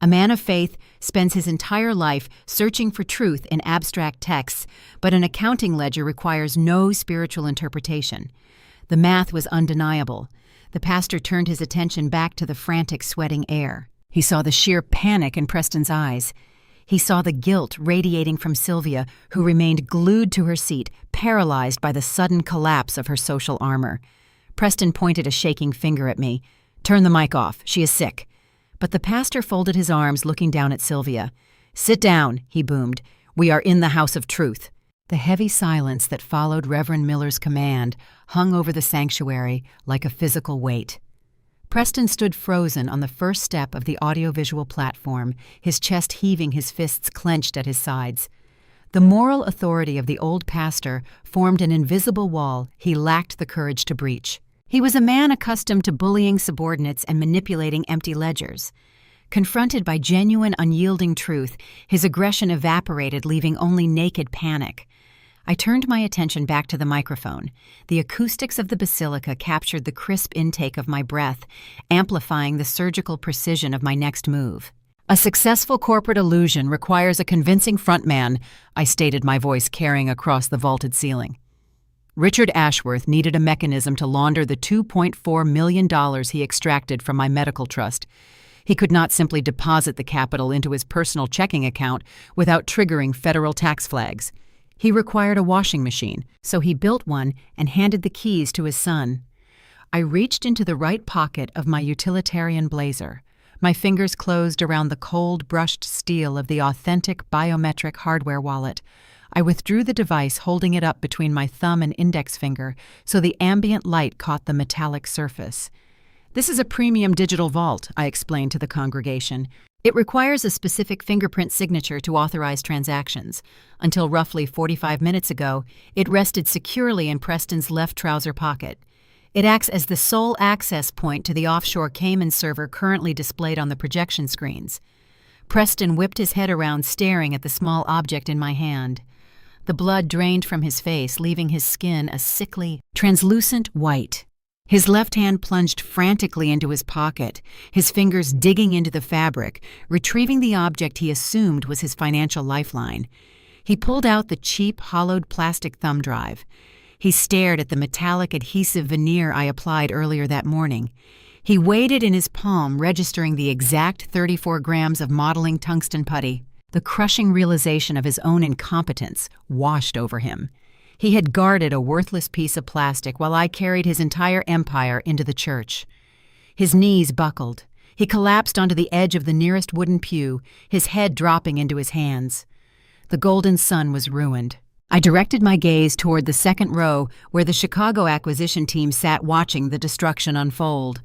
A man of faith spends his entire life searching for truth in abstract texts, but an accounting ledger requires no spiritual interpretation. The math was undeniable. The pastor turned his attention back to the frantic, sweating air. He saw the sheer panic in Preston's eyes. He saw the guilt radiating from Sylvia, who remained glued to her seat, paralyzed by the sudden collapse of her social armor. Preston pointed a shaking finger at me. "Turn the mic off. She is sick." But the pastor folded his arms, looking down at Sylvia. "Sit down," he boomed. "We are in the house of truth." The heavy silence that followed Reverend Miller's command hung over the sanctuary like a physical weight. Preston stood frozen on the first step of the audiovisual platform, his chest heaving, his fists clenched at his sides. The moral authority of the old pastor formed an invisible wall he lacked the courage to breach. He was a man accustomed to bullying subordinates and manipulating empty ledgers. Confronted by genuine, unyielding truth, his aggression evaporated, leaving only naked panic. I turned my attention back to the microphone. The acoustics of the basilica captured the crisp intake of my breath, amplifying the surgical precision of my next move. "A successful corporate illusion requires a convincing frontman," I stated, my voice carrying across the vaulted ceiling. Richard Ashworth needed a mechanism to launder the $2.4 million he extracted from my medical trust. He could not simply deposit the capital into his personal checking account without triggering federal tax flags. He required a washing machine, so he built one and handed the keys to his son. I reached into the right pocket of my utilitarian blazer. My fingers closed around the cold, brushed steel of the authentic biometric hardware wallet. I withdrew the device, holding it up between my thumb and index finger so the ambient light caught the metallic surface. "This is a premium digital vault," I explained to the congregation. "It requires a specific fingerprint signature to authorize transactions. Until roughly 45 minutes ago, it rested securely in Preston's left trouser pocket. It acts as the sole access point to the offshore Cayman server currently displayed on the projection screens." Preston whipped his head around, staring at the small object in my hand. The blood drained from his face, leaving his skin a sickly, translucent white. His left hand plunged frantically into his pocket, his fingers digging into the fabric, retrieving the object he assumed was his financial lifeline. He pulled out the cheap, hollowed plastic thumb drive. He stared at the metallic adhesive veneer I applied earlier that morning. He weighed it in his palm, registering the exact 34 grams of modeling tungsten putty. The crushing realization of his own incompetence washed over him. He had guarded a worthless piece of plastic while I carried his entire empire into the church. His knees buckled. He collapsed onto the edge of the nearest wooden pew, his head dropping into his hands. The golden sun was ruined. I directed my gaze toward the second row where the Chicago acquisition team sat watching the destruction unfold.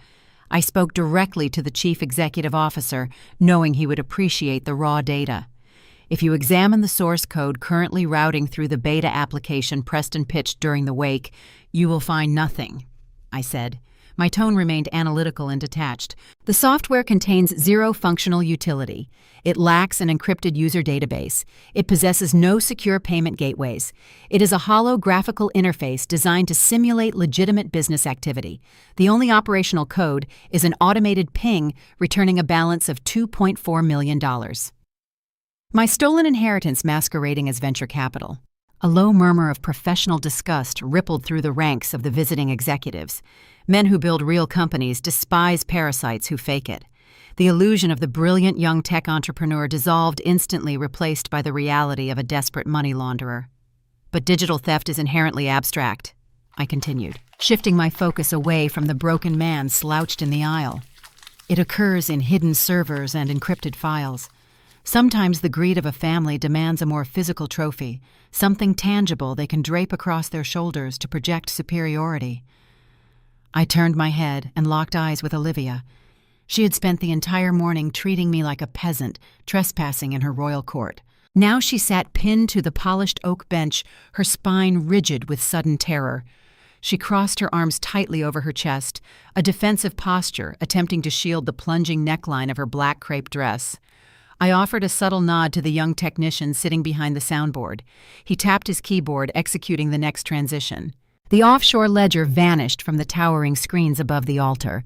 I spoke directly to the chief executive officer, knowing he would appreciate the raw data. "If you examine the source code currently routing through the beta application Preston pitched during the wake, you will find nothing," I said. My tone remained analytical and detached. "The software contains zero functional utility. It lacks an encrypted user database. It possesses no secure payment gateways. It is a hollow graphical interface designed to simulate legitimate business activity. The only operational code is an automated ping returning a balance of $2.4 million. My stolen inheritance masquerading as venture capital. A low murmur of professional disgust rippled through the ranks of the visiting executives. Men who build real companies despise parasites who fake it. The illusion of the brilliant young tech entrepreneur dissolved instantly, replaced by the reality of a desperate money launderer. But digital theft is inherently abstract, I continued, shifting my focus away from the broken man slouched in the aisle. It occurs in hidden servers and encrypted files. Sometimes the greed of a family demands a more physical trophy, something tangible they can drape across their shoulders to project superiority. I turned my head and locked eyes with Olivia. She had spent the entire morning treating me like a peasant, trespassing in her royal court. Now she sat pinned to the polished oak bench, her spine rigid with sudden terror. She crossed her arms tightly over her chest, a defensive posture, attempting to shield the plunging neckline of her black crepe dress. I offered a subtle nod to the young technician sitting behind the soundboard. He tapped his keyboard, executing the next transition. The offshore ledger vanished from the towering screens above the altar.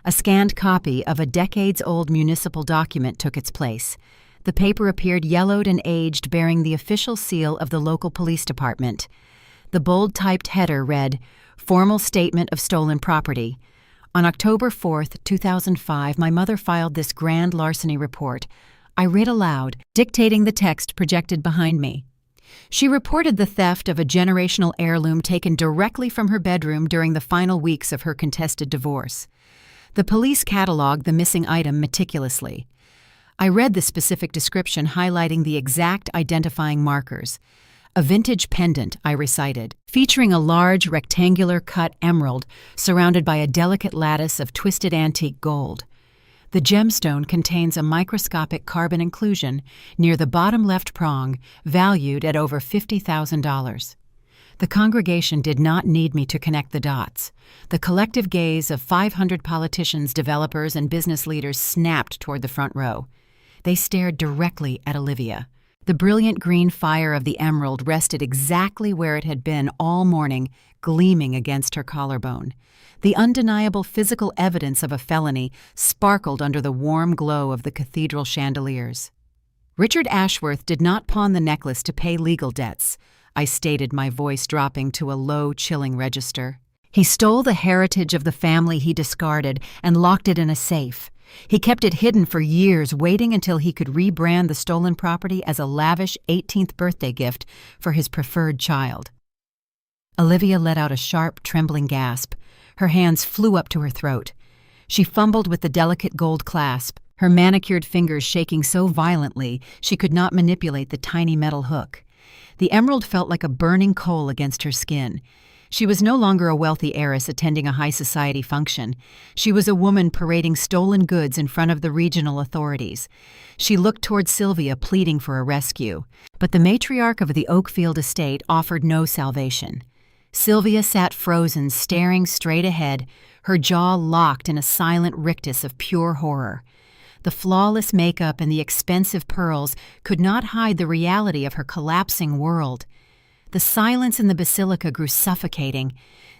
A scanned copy of a decades-old municipal document took its place. The paper appeared yellowed and aged, bearing the official seal of the local police department. The bold-typed header read, "Formal Statement of Stolen Property. On October 4th, 2005, my mother filed this grand larceny report." I read aloud, dictating the text projected behind me. She reported the theft of a generational heirloom taken directly from her bedroom during the final weeks of her contested divorce. The police cataloged the missing item meticulously. I read the specific description, highlighting the exact identifying markers. A vintage pendant, I recited, featuring a large rectangular-cut emerald surrounded by a delicate lattice of twisted antique gold. The gemstone contains a microscopic carbon inclusion near the bottom left prong, valued at over $50,000. The congregation did not need me to connect the dots. The collective gaze of 500 politicians, developers, and business leaders snapped toward the front row. They stared directly at Olivia. The brilliant green fire of the emerald rested exactly where it had been all morning, gleaming against her collarbone. The undeniable physical evidence of a felony sparkled under the warm glow of the cathedral chandeliers. Richard Ashworth did not pawn the necklace to pay legal debts, I stated, my voice dropping to a low, chilling register. He stole the heritage of the family he discarded and locked it in a safe. He kept it hidden for years, waiting until he could rebrand the stolen property as a lavish 18th birthday gift for his preferred child. Olivia let out a sharp, trembling gasp. Her hands flew up to her throat. She fumbled with the delicate gold clasp, her manicured fingers shaking so violently she could not manipulate the tiny metal hook. The emerald felt like a burning coal against her skin. She was no longer a wealthy heiress attending a high society function. She was a woman parading stolen goods in front of the regional authorities. She looked toward Sylvia, pleading for a rescue. But the matriarch of the Oakfield estate offered no salvation. Sylvia sat frozen, staring straight ahead, her jaw locked in a silent rictus of pure horror. The flawless makeup and the expensive pearls could not hide the reality of her collapsing world. The silence in the basilica grew suffocating.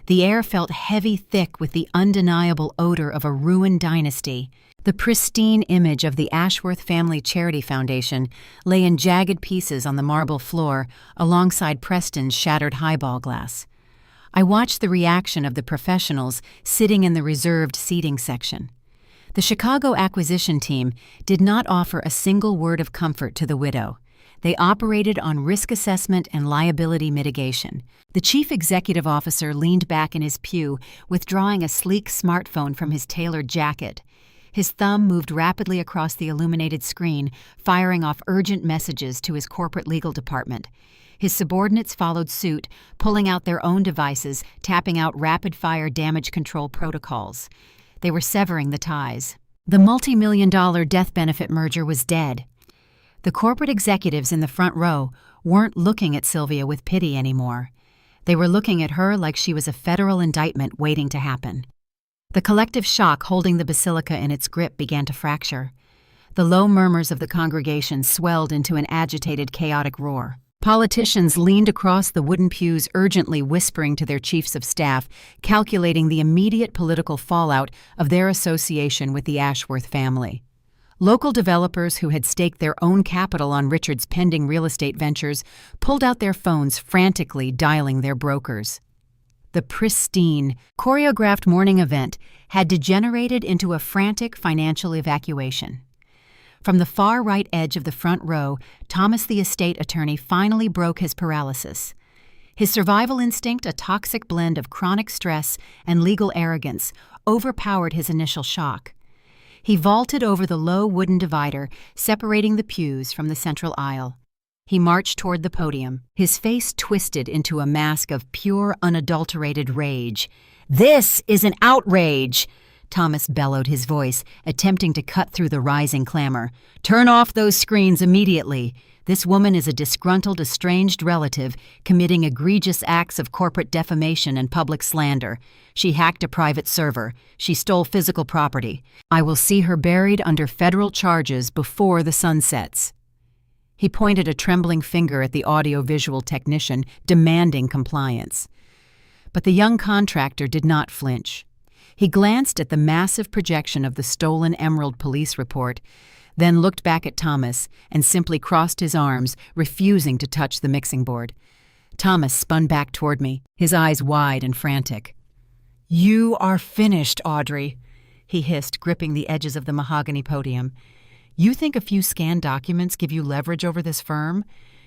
The air felt heavy, thick with the undeniable odor of a ruined dynasty. The pristine image of the Ashworth Family Charity Foundation lay in jagged pieces on the marble floor alongside Preston's shattered highball glass. I watched the reaction of the professionals sitting in the reserved seating section. The Chicago acquisition team did not offer a single word of comfort to the widow. They operated on risk assessment and liability mitigation. The chief executive officer leaned back in his pew, withdrawing a sleek smartphone from his tailored jacket. His thumb moved rapidly across the illuminated screen, firing off urgent messages to his corporate legal department. His subordinates followed suit, pulling out their own devices, tapping out rapid-fire damage control protocols. They were severing the ties. The multi-million-dollar death benefit merger was dead. The corporate executives in the front row weren't looking at Sylvia with pity anymore. They were looking at her like she was a federal indictment waiting to happen. The collective shock holding the basilica in its grip began to fracture. The low murmurs of the congregation swelled into an agitated, chaotic roar. Politicians leaned across the wooden pews, urgently whispering to their chiefs of staff, calculating the immediate political fallout of their association with the Ashworth family. Local developers who had staked their own capital on Richard's pending real estate ventures pulled out their phones, frantically dialing their brokers. The pristine, choreographed morning event had degenerated into a frantic financial evacuation. From the far right edge of the front row, Thomas the estate attorney finally broke his paralysis. His survival instinct, a toxic blend of chronic stress and legal arrogance, overpowered his initial shock. He vaulted over the low wooden divider, separating the pews from the central aisle. He marched toward the podium, his face twisted into a mask of pure, unadulterated rage. "This is an outrage!" Thomas bellowed, his voice attempting to cut through the rising clamor. "Turn off those screens immediately. This woman is a disgruntled, estranged relative committing egregious acts of corporate defamation and public slander. She hacked a private server. She stole physical property. I will see her buried under federal charges before the sun sets." He pointed a trembling finger at the audio-visual technician, demanding compliance. But the young contractor did not flinch. He glanced at the massive projection of the stolen Emerald police report, then looked back at Thomas and simply crossed his arms, refusing to touch the mixing board. Thomas spun back toward me, his eyes wide and frantic. "You are finished, Audrey," he hissed, gripping the edges of the mahogany podium. "You think a few scanned documents give you leverage over this firm?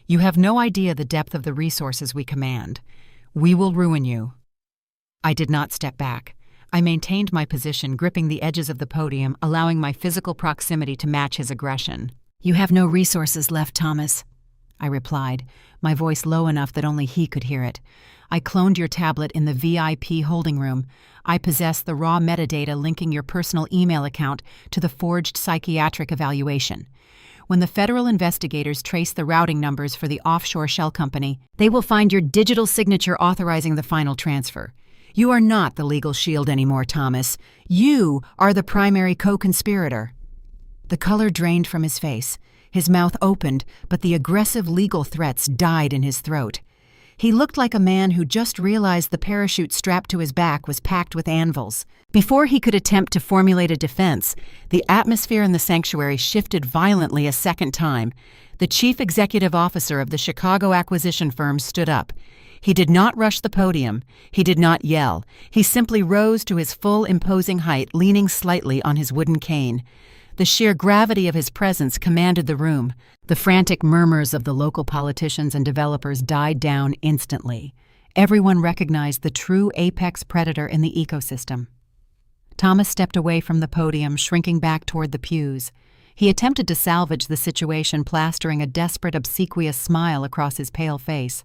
You have no idea the depth of the resources we command. We will ruin you." I did not step back. I maintained my position, gripping the edges of the podium, allowing my physical proximity to match his aggression. "You have no resources left, Thomas," I replied, my voice low enough that only he could hear it. "I cloned your tablet in the VIP holding room. I possess the raw metadata linking your personal email account to the forged psychiatric evaluation. When the federal investigators trace the routing numbers for the offshore shell company, they will find your digital signature authorizing the final transfer. You are not the legal shield anymore, Thomas. You are the primary co-conspirator." The color drained from his face. His mouth opened, but the aggressive legal threats died in his throat. He looked like a man who just realized the parachute strapped to his back was packed with anvils. Before he could attempt to formulate a defense, the atmosphere in the sanctuary shifted violently a second time. The chief executive officer of the Chicago acquisition firm stood up. He did not rush the podium. He did not yell. He simply rose to his full, imposing height, leaning slightly on his wooden cane. The sheer gravity of his presence commanded the room. The frantic murmurs of the local politicians and developers died down instantly. Everyone recognized the true apex predator in the ecosystem. Thomas stepped away from the podium, shrinking back toward the pews. He attempted to salvage the situation, plastering a desperate, obsequious smile across his pale face.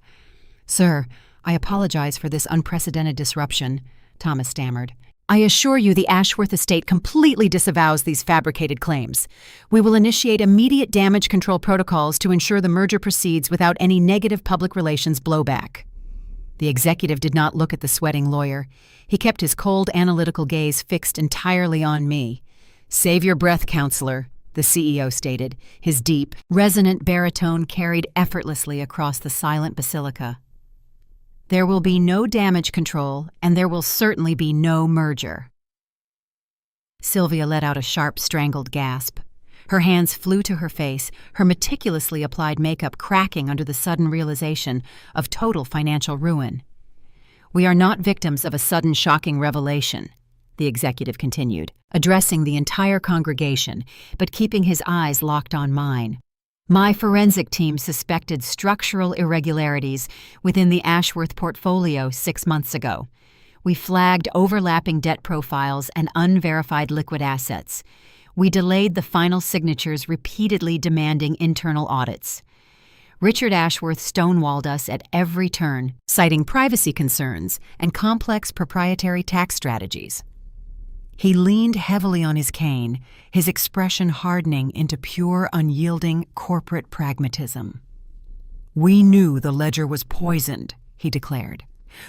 "Sir, I apologize for this unprecedented disruption," Thomas stammered. "I assure you the Ashworth estate completely disavows these fabricated claims. We will initiate immediate damage control protocols to ensure the merger proceeds without any negative public relations blowback." The executive did not look at the sweating lawyer. He kept his cold, analytical gaze fixed entirely on me. "Save your breath, counselor," the CEO stated. His deep, resonant baritone carried effortlessly across the silent basilica. "There will be no damage control, and there will certainly be no merger." Sylvia let out a sharp, strangled gasp. Her hands flew to her face, her meticulously applied makeup cracking under the sudden realization of total financial ruin. "We are not victims of a sudden, shocking revelation," the executive continued, addressing the entire congregation, but keeping his eyes locked on mine. "My forensic team suspected structural irregularities within the Ashworth portfolio 6 months ago. We flagged overlapping debt profiles and unverified liquid assets. We delayed the final signatures, repeatedly demanding internal audits. Richard Ashworth stonewalled us at every turn, citing privacy concerns and complex proprietary tax strategies." He leaned heavily on his cane, his expression hardening into pure, unyielding corporate pragmatism. "We knew the ledger was poisoned," he declared.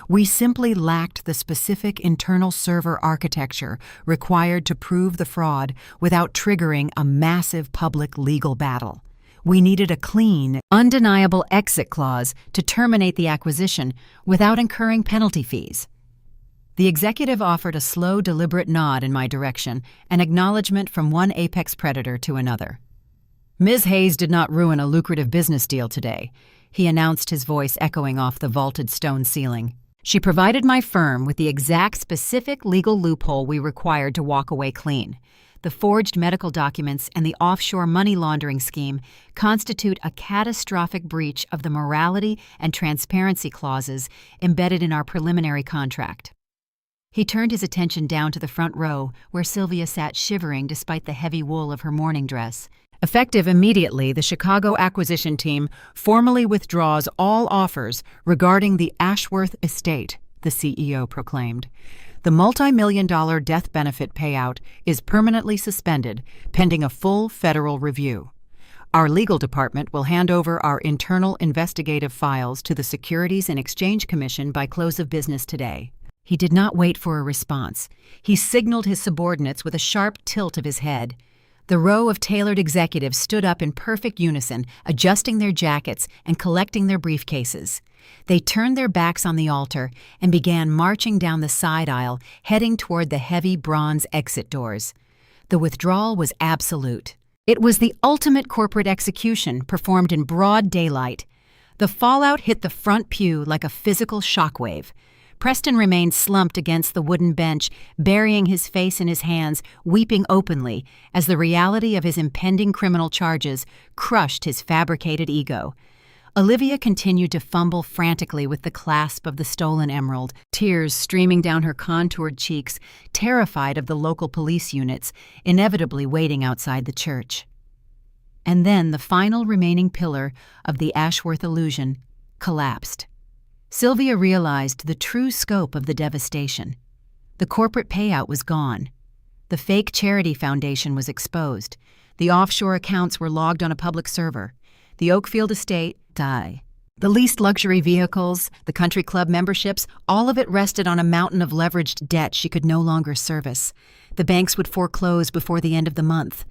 "We simply lacked the specific internal server architecture required to prove the fraud without triggering a massive public legal battle. We needed a clean, undeniable exit clause to terminate the acquisition without incurring penalty fees." The executive offered a slow, deliberate nod in my direction, an acknowledgement from one apex predator to another. "Ms. Hayes did not ruin a lucrative business deal today," he announced, his voice echoing off the vaulted stone ceiling. "She provided my firm with the exact specific legal loophole we required to walk away clean. The forged medical documents and the offshore money laundering scheme constitute a catastrophic breach of the morality and transparency clauses embedded in our preliminary contract." He turned his attention down to the front row, where Sylvia sat shivering despite the heavy wool of her morning dress. "Effective immediately, the Chicago acquisition team formally withdraws all offers regarding the Ashworth estate," the CEO proclaimed. "The multi-million-dollar death benefit payout is permanently suspended, pending a full federal review. Our legal department will hand over our internal investigative files to the Securities and Exchange Commission by close of business today." He did not wait for a response. He signaled his subordinates with a sharp tilt of his head. The row of tailored executives stood up in perfect unison, adjusting their jackets and collecting their briefcases. They turned their backs on the altar and began marching down the side aisle, heading toward the heavy bronze exit doors. The withdrawal was absolute. It was the ultimate corporate execution, performed in broad daylight. The fallout hit the front pew like a physical shockwave. Preston remained slumped against the wooden bench, burying his face in his hands, weeping openly, as the reality of his impending criminal charges crushed his fabricated ego. Olivia continued to fumble frantically with the clasp of the stolen emerald, tears streaming down her contoured cheeks, terrified of the local police units, inevitably waiting outside the church. And then the final remaining pillar of the Ashworth illusion collapsed. Sylvia realized the true scope of the devastation. The corporate payout was gone. The fake charity foundation was exposed. The offshore accounts were logged on a public server. The Oakfield estate, die. The leased luxury vehicles, the country club memberships, all of it rested on a mountain of leveraged debt she could no longer service. The banks would foreclose before the end of the month.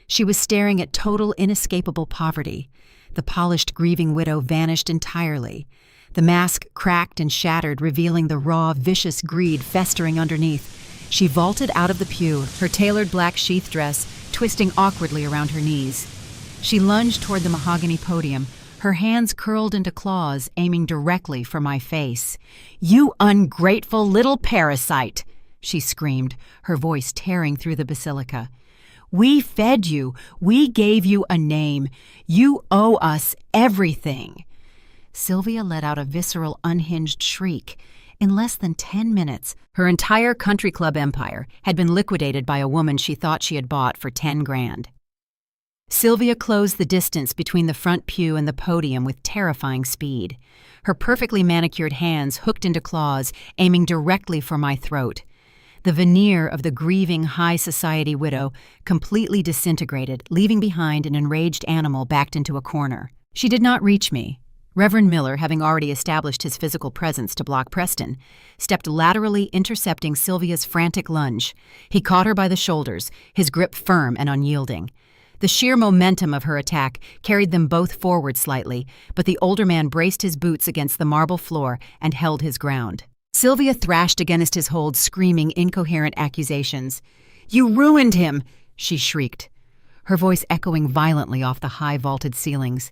She was staring at total, inescapable poverty. The polished, grieving widow vanished entirely. The mask cracked and shattered, revealing the raw, vicious greed festering underneath. She vaulted out of the pew, her tailored black sheath dress twisting awkwardly around her knees. She lunged toward the mahogany podium, her hands curled into claws aiming directly for my face. "You ungrateful little parasite!" she screamed, her voice tearing through the basilica. "We fed you. We gave you a name. You owe us everything." Sylvia let out a visceral, unhinged shriek. In less than 10 minutes, her entire country club empire had been liquidated by a woman she thought she had bought for 10 grand. Sylvia closed the distance between the front pew and the podium with terrifying speed. Her perfectly manicured hands hooked into claws, aiming directly for my throat. The veneer of the grieving high society widow completely disintegrated, leaving behind an enraged animal backed into a corner. She did not reach me. Reverend Miller, having already established his physical presence to block Preston, stepped laterally, intercepting Sylvia's frantic lunge. He caught her by the shoulders, his grip firm and unyielding. The sheer momentum of her attack carried them both forward slightly, but the older man braced his boots against the marble floor and held his ground. Sylvia thrashed against his hold, screaming incoherent accusations. "You ruined him!" she shrieked, her voice echoing violently off the high vaulted ceilings.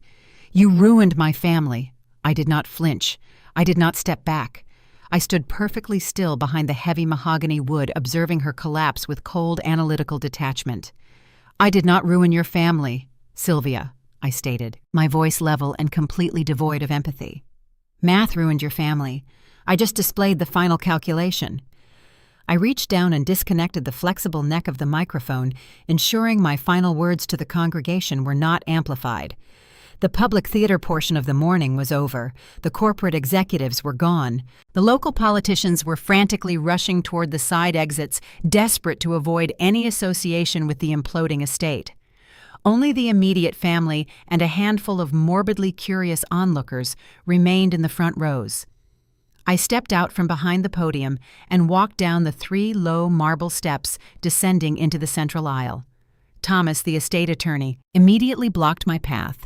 "You ruined my family." I did not flinch. I did not step back. I stood perfectly still behind the heavy mahogany wood, observing her collapse with cold, analytical detachment. "I did not ruin your family, Sylvia," I stated, my voice level and completely devoid of empathy. "Math ruined your family. I just displayed the final calculation." I reached down and disconnected the flexible neck of the microphone, ensuring my final words to the congregation were not amplified. The public theater portion of the morning was over. The corporate executives were gone. The local politicians were frantically rushing toward the side exits, desperate to avoid any association with the imploding estate. Only the immediate family and a handful of morbidly curious onlookers remained in the front rows. I stepped out from behind the podium and walked down the 3 low marble steps, descending into the central aisle. Thomas, the estate attorney, immediately blocked my path.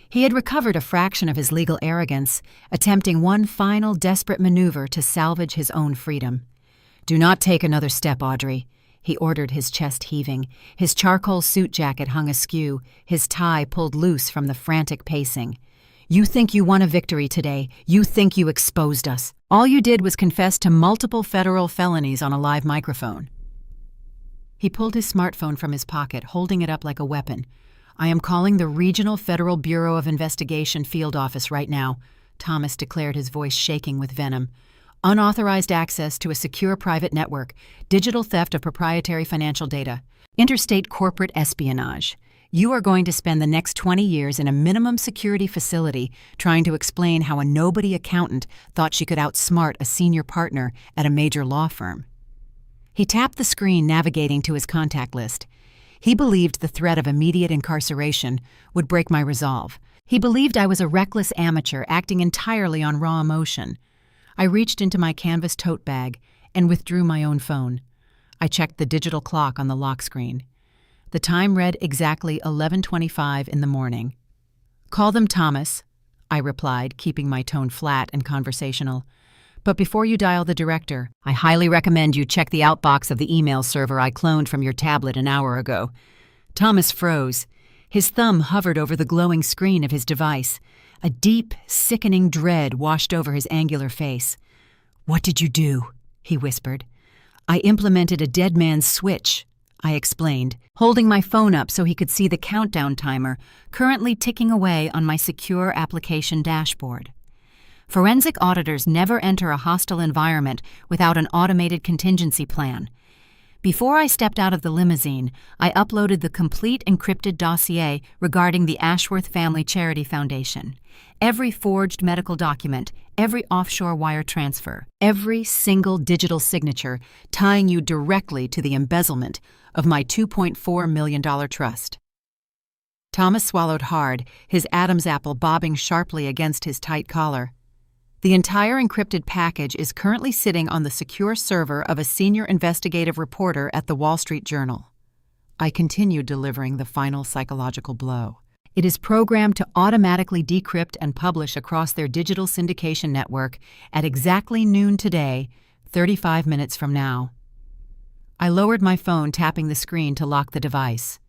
He had recovered a fraction of his legal arrogance, attempting one final desperate maneuver to salvage his own freedom. "Do not take another step, Audrey," he ordered, his chest heaving. His charcoal suit jacket hung askew, his tie pulled loose from the frantic pacing. "You think you won a victory today. You think you exposed us. All you did was confess to multiple federal felonies on a live microphone." He pulled his smartphone from his pocket, holding it up like a weapon. "I am calling the Regional Federal Bureau of Investigation field office right now," Thomas declared, his voice shaking with venom. "Unauthorized access to a secure private network, digital theft of proprietary financial data, interstate corporate espionage. You are going to spend the next 20 years in a minimum security facility trying to explain how a nobody accountant thought she could outsmart a senior partner at a major law firm." He tapped the screen, navigating to his contact list. He believed the threat of immediate incarceration would break my resolve. He believed I was a reckless amateur acting entirely on raw emotion. I reached into my canvas tote bag and withdrew my own phone. I checked the digital clock on the lock screen. The time read exactly 11:25 in the morning. "Call them, Thomas," I replied, keeping my tone flat and conversational. "But before you dial the director, I highly recommend you check the outbox of the email server I cloned from your tablet an hour ago." Thomas froze. His thumb hovered over the glowing screen of his device. A deep, sickening dread washed over his angular face. "What did you do?" he whispered. "I implemented a dead man's switch," I explained, holding my phone up so he could see the countdown timer currently ticking away on my secure application dashboard. Forensic auditors never enter a hostile environment without an automated contingency plan. Before I stepped out of the limousine, I uploaded the complete encrypted dossier regarding the Ashworth Family Charity Foundation. Every forged medical document, every offshore wire transfer, every single digital signature tying you directly to the embezzlement of my $2.4 million trust. Thomas swallowed hard, his Adam's apple bobbing sharply against his tight collar. "The entire encrypted package is currently sitting on the secure server of a senior investigative reporter at the Wall Street Journal." I continued delivering the final psychological blow. "It is programmed to automatically decrypt and publish across their digital syndication network at exactly noon today, 35 minutes from now." I lowered my phone, tapping the screen to lock the device.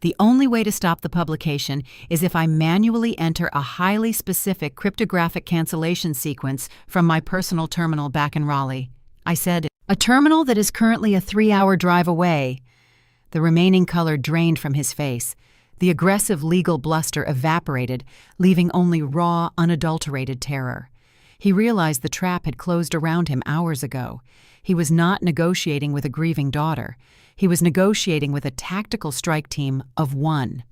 "The only way to stop the publication is if I manually enter a highly specific cryptographic cancellation sequence from my personal terminal back in Raleigh," I said. "A terminal that is currently a 3-hour drive away." The remaining color drained from his face. The aggressive legal bluster evaporated, leaving only raw, unadulterated terror. He realized the trap had closed around him hours ago. He was not negotiating with a grieving daughter. He was negotiating with a tactical strike team of one.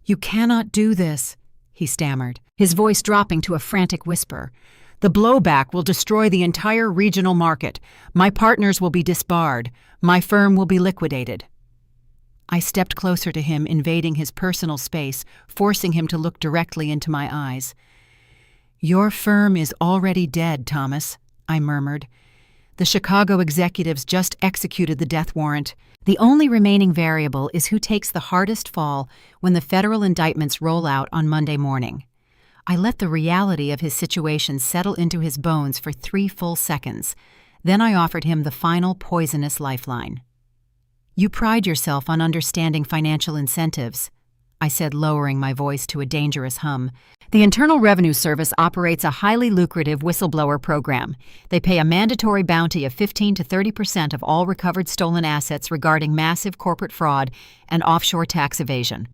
"You cannot do this," he stammered, his voice dropping to a frantic whisper. "The blowback will destroy the entire regional market. My partners will be disbarred. My firm will be liquidated." I stepped closer to him, invading his personal space, forcing him to look directly into my eyes. "Your firm is already dead, Thomas," I murmured. "The Chicago executives just executed the death warrant. The only remaining variable is who takes the hardest fall when the federal indictments roll out on Monday morning." I let the reality of his situation settle into his bones for 3 full seconds. Then I offered him the final poisonous lifeline. "You pride yourself on understanding financial incentives," I said, lowering my voice to a dangerous hum. "The Internal Revenue Service operates a highly lucrative whistleblower program. They pay a mandatory bounty of 15 to 30% of all recovered stolen assets regarding massive corporate fraud and offshore tax evasion."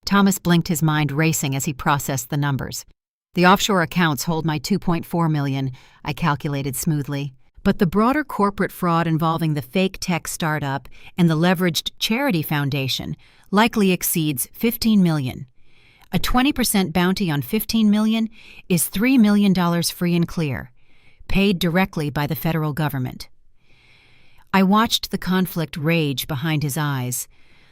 Thomas blinked, his mind racing as he processed the numbers. "The offshore accounts hold my $2.4 million, I calculated smoothly. But the broader corporate fraud involving the fake tech startup and the leveraged charity foundation likely exceeds $15 million. A 20% bounty on $15 million is $3 million free and clear, paid directly by the federal government." I watched the conflict rage behind his eyes,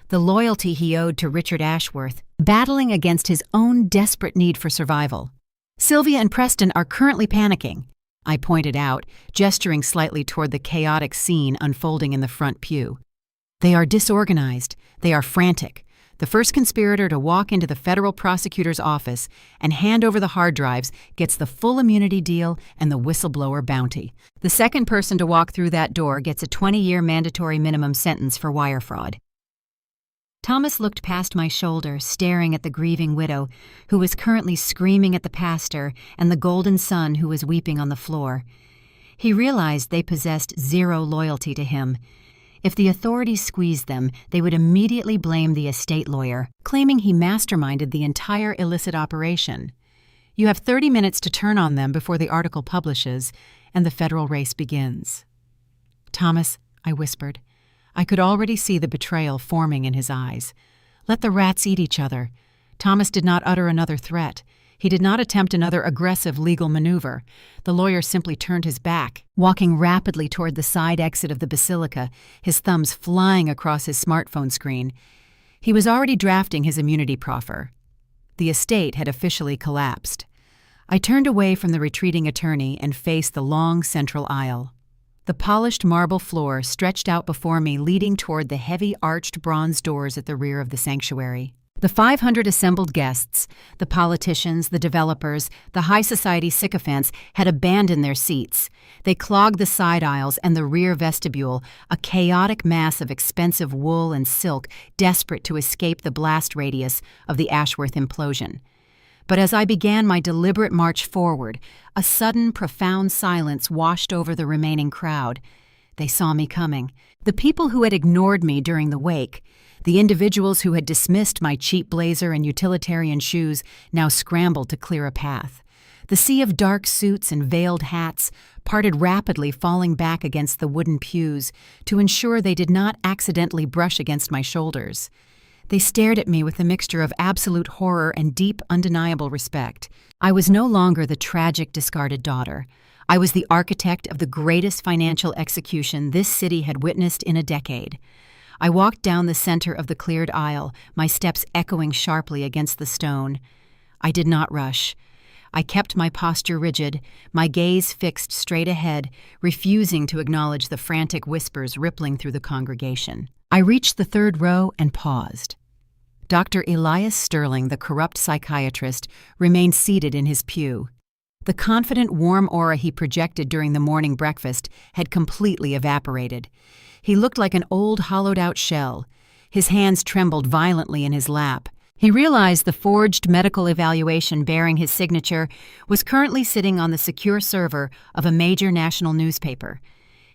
the loyalty he owed to Richard Ashworth, battling against his own desperate need for survival. "Sylvia and Preston are currently panicking," I pointed out, gesturing slightly toward the chaotic scene unfolding in the front pew. "They are disorganized. They are frantic. The first conspirator to walk into the federal prosecutor's office and hand over the hard drives gets the full immunity deal and the whistleblower bounty. The second person to walk through that door gets a 20-year mandatory minimum sentence for wire fraud. Thomas looked past my shoulder, staring at the grieving widow, who was currently screaming at the pastor, and the golden son who was weeping on the floor. He realized they possessed zero loyalty to him. If the authorities squeezed them, they would immediately blame the estate lawyer, claiming he masterminded the entire illicit operation. You have 30 minutes to turn on them before the article publishes, and the federal race begins. "Thomas," I whispered. I could already see the betrayal forming in his eyes. Let the rats eat each other. Thomas did not utter another threat. He did not attempt another aggressive legal maneuver. The lawyer simply turned his back, walking rapidly toward the side exit of the basilica, his thumbs flying across his smartphone screen. He was already drafting his immunity proffer. The estate had officially collapsed. I turned away from the retreating attorney and faced the long central aisle. The polished marble floor stretched out before me, leading toward the heavy arched bronze doors at the rear of the sanctuary. The 500 assembled guests, the politicians, the developers, the high society sycophants, had abandoned their seats. They clogged the side aisles and the rear vestibule, a chaotic mass of expensive wool and silk, desperate to escape the blast radius of the Ashworth implosion. But as I began my deliberate march forward, a sudden, profound silence washed over the remaining crowd. They saw me coming. The people who had ignored me during the wake, the individuals who had dismissed my cheap blazer and utilitarian shoes, now scrambled to clear a path. The sea of dark suits and veiled hats parted rapidly, falling back against the wooden pews to ensure they did not accidentally brush against my shoulders. They stared at me with a mixture of absolute horror and deep, undeniable respect. I was no longer the tragic, discarded daughter. I was the architect of the greatest financial execution this city had witnessed in a decade. I walked down the center of the cleared aisle, my steps echoing sharply against the stone. I did not rush. I kept my posture rigid, my gaze fixed straight ahead, refusing to acknowledge the frantic whispers rippling through the congregation. I reached the third row and paused. Dr. Elias Sterling, the corrupt psychiatrist, remained seated in his pew. The confident, warm aura he projected during the morning breakfast had completely evaporated. He looked like an old, hollowed-out shell. His hands trembled violently in his lap. He realized the forged medical evaluation bearing his signature was currently sitting on the secure server of a major national newspaper.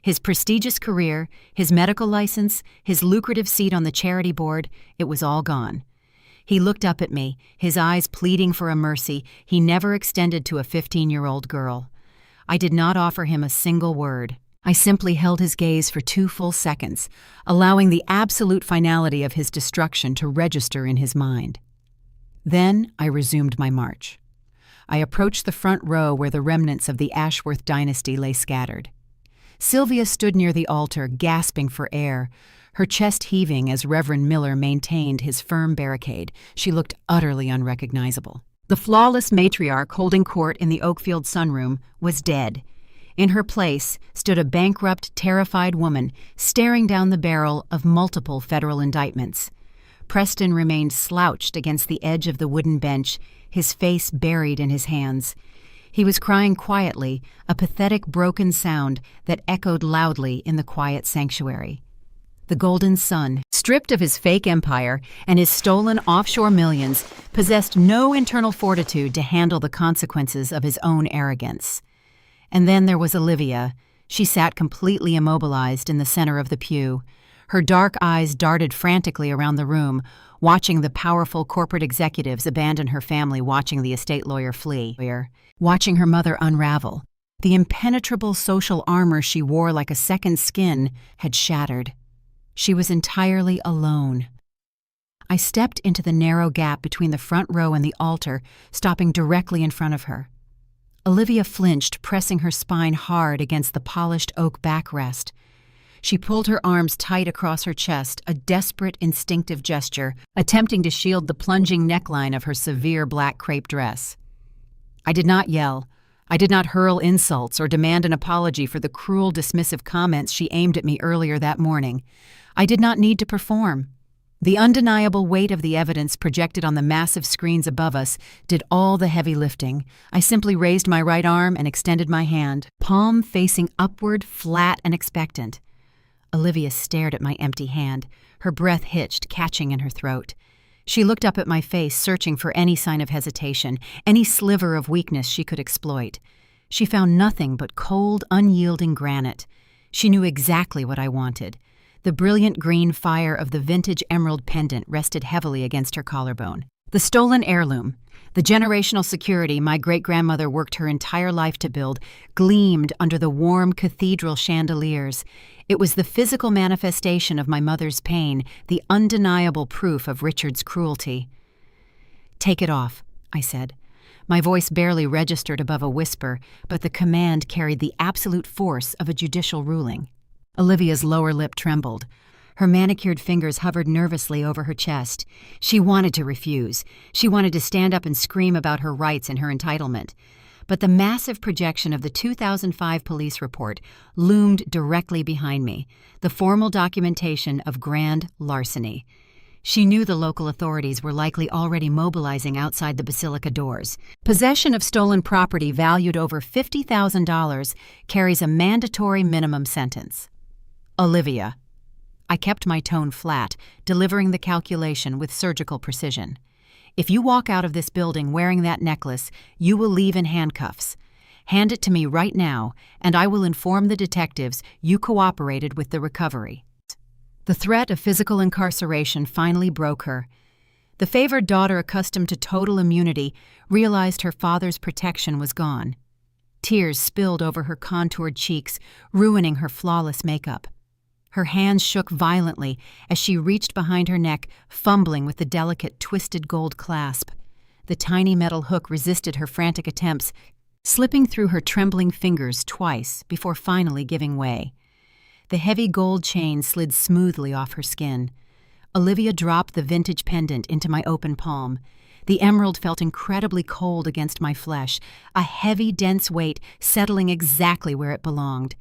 His prestigious career, his medical license, his lucrative seat on the charity board, it was all gone. He looked up at me, his eyes pleading for a mercy he never extended to a 15-year-old girl. I did not offer him a single word. I simply held his gaze for 2 full seconds, allowing the absolute finality of his destruction to register in his mind. Then I resumed my march. I approached the front row where the remnants of the Ashworth dynasty lay scattered. Sylvia stood near the altar, gasping for air, her chest heaving as Reverend Miller maintained his firm barricade. She looked utterly unrecognizable. The flawless matriarch holding court in the Oakfield sunroom was dead. In her place stood a bankrupt, terrified woman staring down the barrel of multiple federal indictments. Preston remained slouched against the edge of the wooden bench, his face buried in his hands. He was crying quietly, a pathetic, broken sound that echoed loudly in the quiet sanctuary. The golden son, stripped of his fake empire and his stolen offshore millions, possessed no internal fortitude to handle the consequences of his own arrogance. And then there was Olivia. She sat completely immobilized in the center of the pew. Her dark eyes darted frantically around the room, watching the powerful corporate executives abandon her family, watching the estate lawyer flee, watching her mother unravel. The impenetrable social armor she wore like a second skin had shattered. She was entirely alone. I stepped into the narrow gap between the front row and the altar, stopping directly in front of her. Olivia flinched, pressing her spine hard against the polished oak backrest. She pulled her arms tight across her chest, a desperate, instinctive gesture, attempting to shield the plunging neckline of her severe black crepe dress. I did not yell. I did not hurl insults or demand an apology for the cruel, dismissive comments she aimed at me earlier that morning. I did not need to perform. The undeniable weight of the evidence projected on the massive screens above us did all the heavy lifting. I simply raised my right arm and extended my hand, palm facing upward, flat and expectant. Olivia stared at my empty hand, her breath hitched, catching in her throat. She looked up at my face, searching for any sign of hesitation, any sliver of weakness she could exploit. She found nothing but cold, unyielding granite. She knew exactly what I wanted. The brilliant green fire of the vintage emerald pendant rested heavily against her collarbone. The stolen heirloom, the generational security my great-grandmother worked her entire life to build, gleamed under the warm cathedral chandeliers. It was the physical manifestation of my mother's pain, the undeniable proof of Richard's cruelty. "Take it off," I said. My voice barely registered above a whisper, but the command carried the absolute force of a judicial ruling. Olivia's lower lip trembled. Her manicured fingers hovered nervously over her chest. She wanted to refuse. She wanted to stand up and scream about her rights and her entitlement. But the massive projection of the 2005 police report loomed directly behind me, the formal documentation of grand larceny. She knew the local authorities were likely already mobilizing outside the basilica doors. Possession of stolen property valued over $50,000 carries a mandatory minimum sentence. Olivia. I kept my tone flat, delivering the calculation with surgical precision. If you walk out of this building wearing that necklace, you will leave in handcuffs. Hand it to me right now, and I will inform the detectives you cooperated with the recovery. The threat of physical incarceration finally broke her. The favored daughter, accustomed to total immunity, realized her father's protection was gone. Tears spilled over her contoured cheeks, ruining her flawless makeup. Her hands shook violently as she reached behind her neck, fumbling with the delicate, twisted gold clasp. The tiny metal hook resisted her frantic attempts, slipping through her trembling fingers twice before finally giving way. The heavy gold chain slid smoothly off her skin. Olivia dropped the vintage pendant into my open palm. The emerald felt incredibly cold against my flesh, a heavy, dense weight settling exactly where it belonged.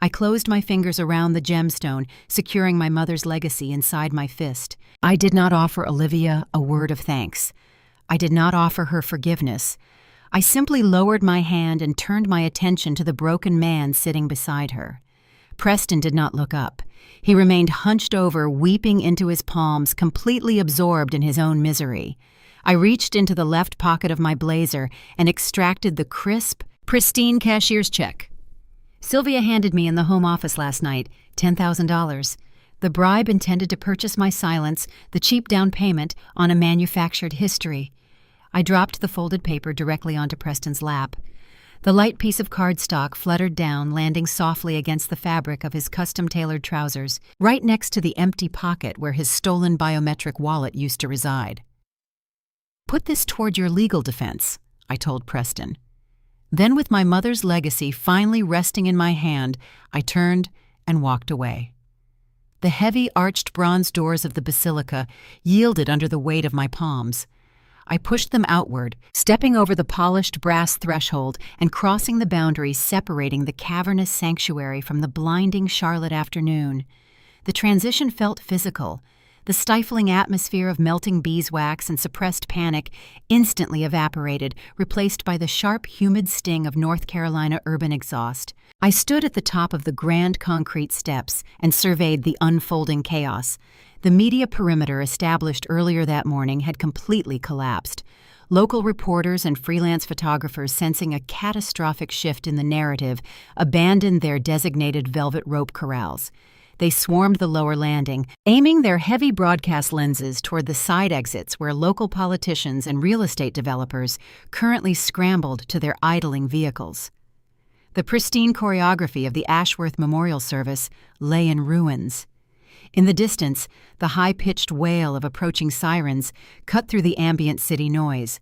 I closed my fingers around the gemstone, securing my mother's legacy inside my fist. I did not offer Olivia a word of thanks. I did not offer her forgiveness. I simply lowered my hand and turned my attention to the broken man sitting beside her. Preston did not look up. He remained hunched over, weeping into his palms, completely absorbed in his own misery. I reached into the left pocket of my blazer and extracted the crisp, pristine cashier's check. Sylvia handed me in the home office last night, $10,000. The bribe intended to purchase my silence, the cheap down payment on a manufactured history. I dropped the folded paper directly onto Preston's lap. The light piece of cardstock fluttered down, landing softly against the fabric of his custom-tailored trousers, right next to the empty pocket where his stolen biometric wallet used to reside. "Put this toward your legal defense," I told Preston. Then, with my mother's legacy finally resting in my hand, I turned and walked away. The heavy, arched bronze doors of the basilica yielded under the weight of my palms. I pushed them outward, stepping over the polished brass threshold and crossing the boundary separating the cavernous sanctuary from the blinding Charlotte afternoon. The transition felt physical. The stifling atmosphere of melting beeswax and suppressed panic instantly evaporated, replaced by the sharp, humid sting of North Carolina urban exhaust. I stood at the top of the grand concrete steps and surveyed the unfolding chaos. The media perimeter established earlier that morning had completely collapsed. Local reporters and freelance photographers, sensing a catastrophic shift in the narrative, abandoned their designated velvet rope corrals. They swarmed the lower landing, aiming their heavy broadcast lenses toward the side exits where local politicians and real estate developers currently scrambled to their idling vehicles. The pristine choreography of the Ashworth Memorial Service lay in ruins. In the distance, the high-pitched wail of approaching sirens cut through the ambient city noise.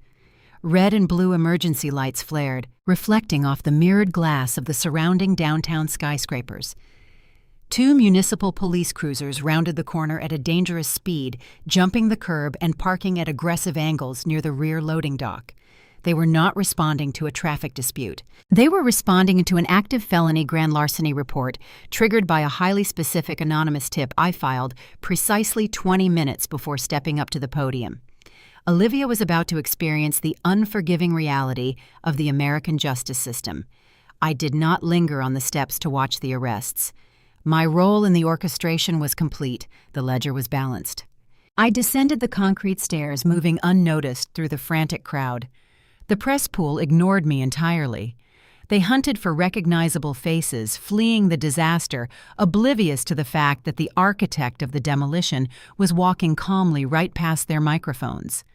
Red and blue emergency lights flared, reflecting off the mirrored glass of the surrounding downtown skyscrapers. 2 municipal police cruisers rounded the corner at a dangerous speed, jumping the curb and parking at aggressive angles near the rear loading dock. They were not responding to a traffic dispute. They were responding to an active felony grand larceny report triggered by a highly specific anonymous tip I filed precisely 20 minutes before stepping up to the podium. Olivia was about to experience the unforgiving reality of the American justice system. I did not linger on the steps to watch the arrests. My role in the orchestration was complete. The ledger was balanced. I descended the concrete stairs, moving unnoticed through the frantic crowd. The press pool ignored me entirely. They hunted for recognizable faces, fleeing the disaster, oblivious to the fact that the architect of the demolition was walking calmly right past their microphones.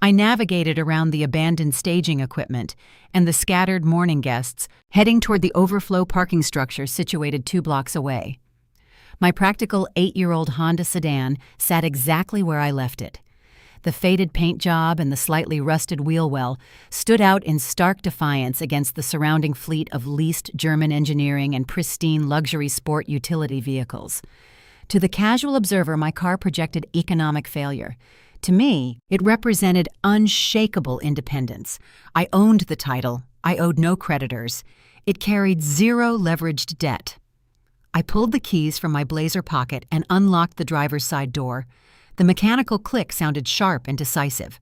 I navigated around the abandoned staging equipment and the scattered mourning guests, heading toward the overflow parking structure situated 2 blocks away. My practical 8-year-old Honda sedan sat exactly where I left it. The faded paint job and the slightly rusted wheel well stood out in stark defiance against the surrounding fleet of leased German engineering and pristine luxury sport utility vehicles. To the casual observer, my car projected economic failure. To me, it represented unshakable independence. I owned the title. I owed no creditors. It carried 0 leveraged debt. I pulled the keys from my blazer pocket and unlocked the driver's side door. The mechanical click sounded sharp and decisive.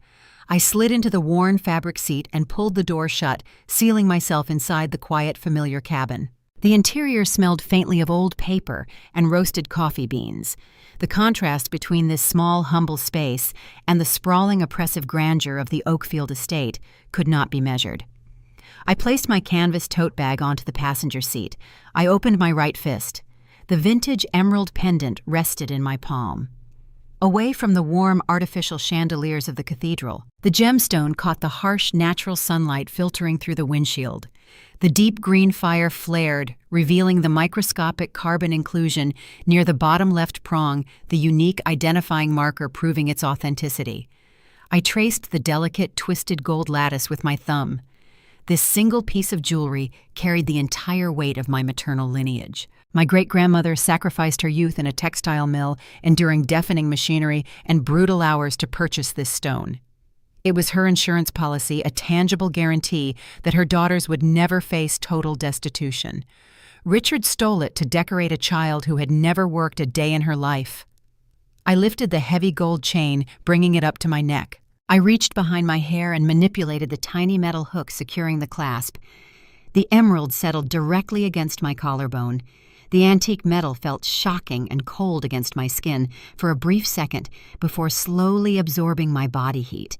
I slid into the worn fabric seat and pulled the door shut, sealing myself inside the quiet, familiar cabin. The interior smelled faintly of old paper and roasted coffee beans. The contrast between this small, humble space and the sprawling, oppressive grandeur of the Oakfield estate could not be measured. I placed my canvas tote bag onto the passenger seat. I opened my right fist. The vintage emerald pendant rested in my palm. Away from the warm, artificial chandeliers of the cathedral, the gemstone caught the harsh, natural sunlight filtering through the windshield. The deep green fire flared, revealing the microscopic carbon inclusion near the bottom left prong, the unique identifying marker proving its authenticity. I traced the delicate, twisted gold lattice with my thumb. This single piece of jewelry carried the entire weight of my maternal lineage. My great-grandmother sacrificed her youth in a textile mill, enduring deafening machinery and brutal hours to purchase this stone. It was her insurance policy, a tangible guarantee that her daughters would never face total destitution. Richard stole it to decorate a child who had never worked a day in her life. I lifted the heavy gold chain, bringing it up to my neck. I reached behind my hair and manipulated the tiny metal hook securing the clasp. The emerald settled directly against my collarbone. The antique metal felt shocking and cold against my skin for a brief second before slowly absorbing my body heat.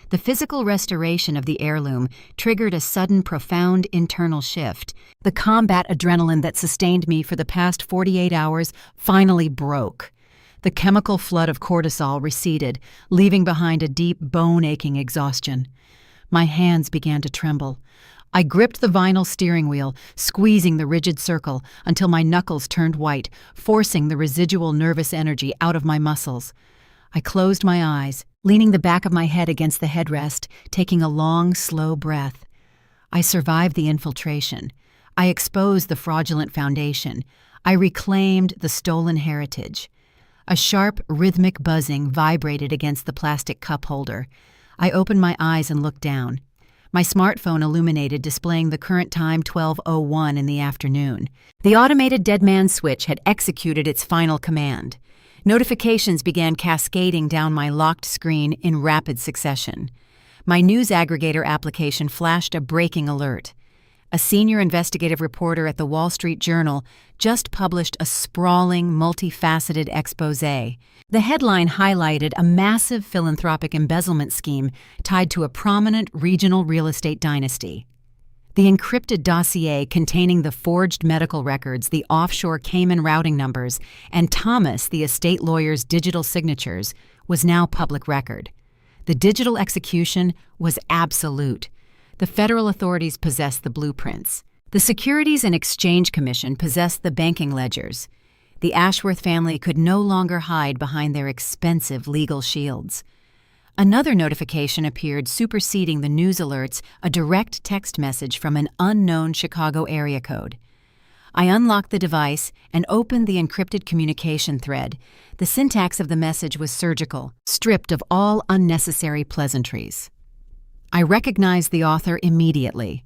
The physical restoration of the heirloom triggered a sudden, profound internal shift. The combat adrenaline that sustained me for the past 48 hours finally broke. The chemical flood of cortisol receded, leaving behind a deep, bone-aching exhaustion. My hands began to tremble. I gripped the vinyl steering wheel, squeezing the rigid circle until my knuckles turned white, forcing the residual nervous energy out of my muscles. I closed my eyes, leaning the back of my head against the headrest, taking a long, slow breath. I survived the infiltration. I exposed the fraudulent foundation. I reclaimed the stolen heritage. A sharp, rhythmic buzzing vibrated against the plastic cup holder. I opened my eyes and looked down. My smartphone illuminated, displaying the current time 12:01 in the afternoon. The automated dead man switch had executed its final command. Notifications began cascading down my locked screen in rapid succession. My news aggregator application flashed a breaking alert. A senior investigative reporter at the Wall Street Journal just published a sprawling, multifaceted exposé. The headline highlighted a massive philanthropic embezzlement scheme tied to a prominent regional real estate dynasty. The encrypted dossier containing the forged medical records, the offshore Cayman routing numbers, and Thomas, the estate lawyer's digital signatures, was now public record. The digital execution was absolute. The federal authorities possessed the blueprints. The Securities and Exchange Commission possessed the banking ledgers. The Ashworth family could no longer hide behind their expensive legal shields. Another notification appeared superseding the news alerts, a direct text message from an unknown Chicago area code. I unlocked the device and opened the encrypted communication thread. The syntax of the message was surgical, stripped of all unnecessary pleasantries. I recognized the author immediately.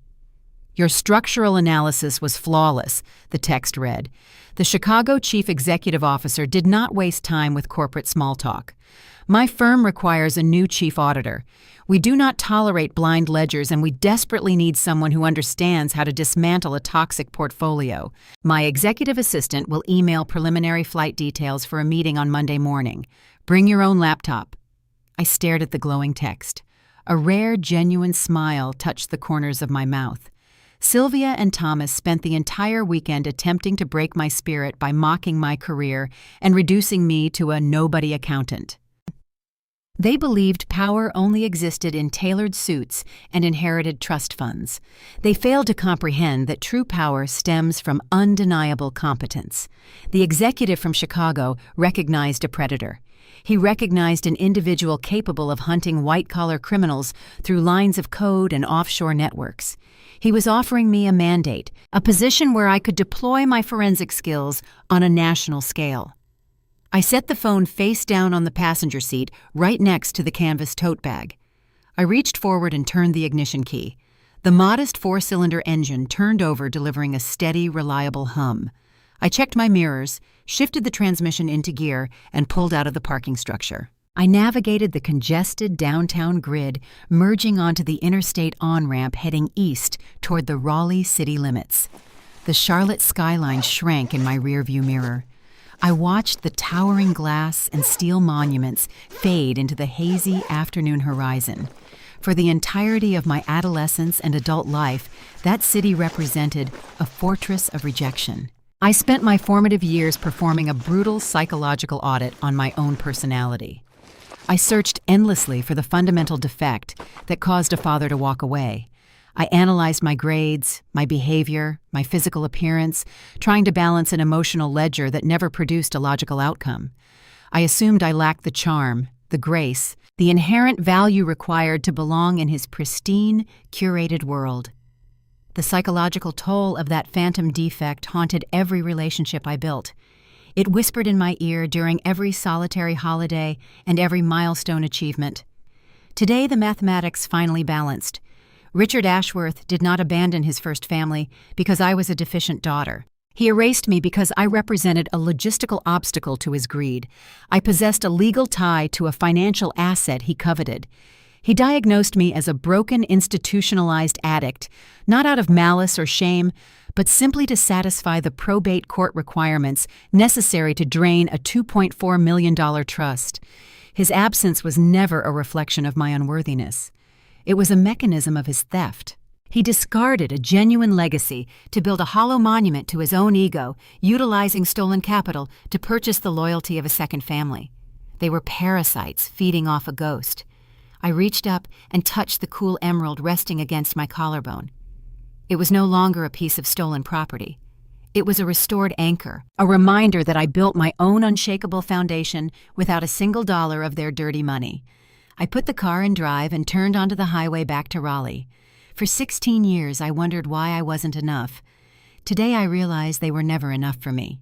"Your structural analysis was flawless," the text read. "The Chicago chief executive officer did not waste time with corporate small talk. My firm requires a new chief auditor. We do not tolerate blind ledgers, and we desperately need someone who understands how to dismantle a toxic portfolio. My executive assistant will email preliminary flight details for a meeting on Monday morning. Bring your own laptop." I stared at the glowing text. A rare, genuine smile touched the corners of my mouth. Sylvia and Thomas spent the entire weekend attempting to break my spirit by mocking my career and reducing me to a nobody accountant. They believed power only existed in tailored suits and inherited trust funds. They failed to comprehend that true power stems from undeniable competence. The executive from Chicago recognized a predator. He recognized an individual capable of hunting white-collar criminals through lines of code and offshore networks. He was offering me a mandate, a position where I could deploy my forensic skills on a national scale. I set the phone face down on the passenger seat, right next to the canvas tote bag. I reached forward and turned the ignition key. The modest four-cylinder engine turned over, delivering a steady, reliable hum. I checked my mirrors, shifted the transmission into gear, and pulled out of the parking structure. I navigated the congested downtown grid, merging onto the interstate on-ramp heading east toward the Raleigh city limits. The Charlotte skyline shrank in my rearview mirror. I watched the towering glass and steel monuments fade into the hazy afternoon horizon. For the entirety of my adolescence and adult life, that city represented a fortress of rejection. I spent my formative years performing a brutal psychological audit on my own personality. I searched endlessly for the fundamental defect that caused a father to walk away. I analyzed my grades, my behavior, my physical appearance, trying to balance an emotional ledger that never produced a logical outcome. I assumed I lacked the charm, the grace, the inherent value required to belong in his pristine, curated world. The psychological toll of that phantom defect haunted every relationship I built. It whispered in my ear during every solitary holiday and every milestone achievement. Today, the mathematics finally balanced. Richard Ashworth did not abandon his first family because I was a deficient daughter. He erased me because I represented a logistical obstacle to his greed. I possessed a legal tie to a financial asset he coveted. He diagnosed me as a broken, institutionalized addict, not out of malice or shame, but simply to satisfy the probate court requirements necessary to drain a $2.4 million trust. His absence was never a reflection of my unworthiness. It was a mechanism of his theft. He discarded a genuine legacy to build a hollow monument to his own ego, utilizing stolen capital to purchase the loyalty of a second family. They were parasites feeding off a ghost. I reached up and touched the cool emerald resting against my collarbone. It was no longer a piece of stolen property. It was a restored anchor, a reminder that I built my own unshakable foundation without a single dollar of their dirty money. I put the car in drive and turned onto the highway back to Raleigh. For 16 years, I wondered why I wasn't enough. Today, I realize they were never enough for me.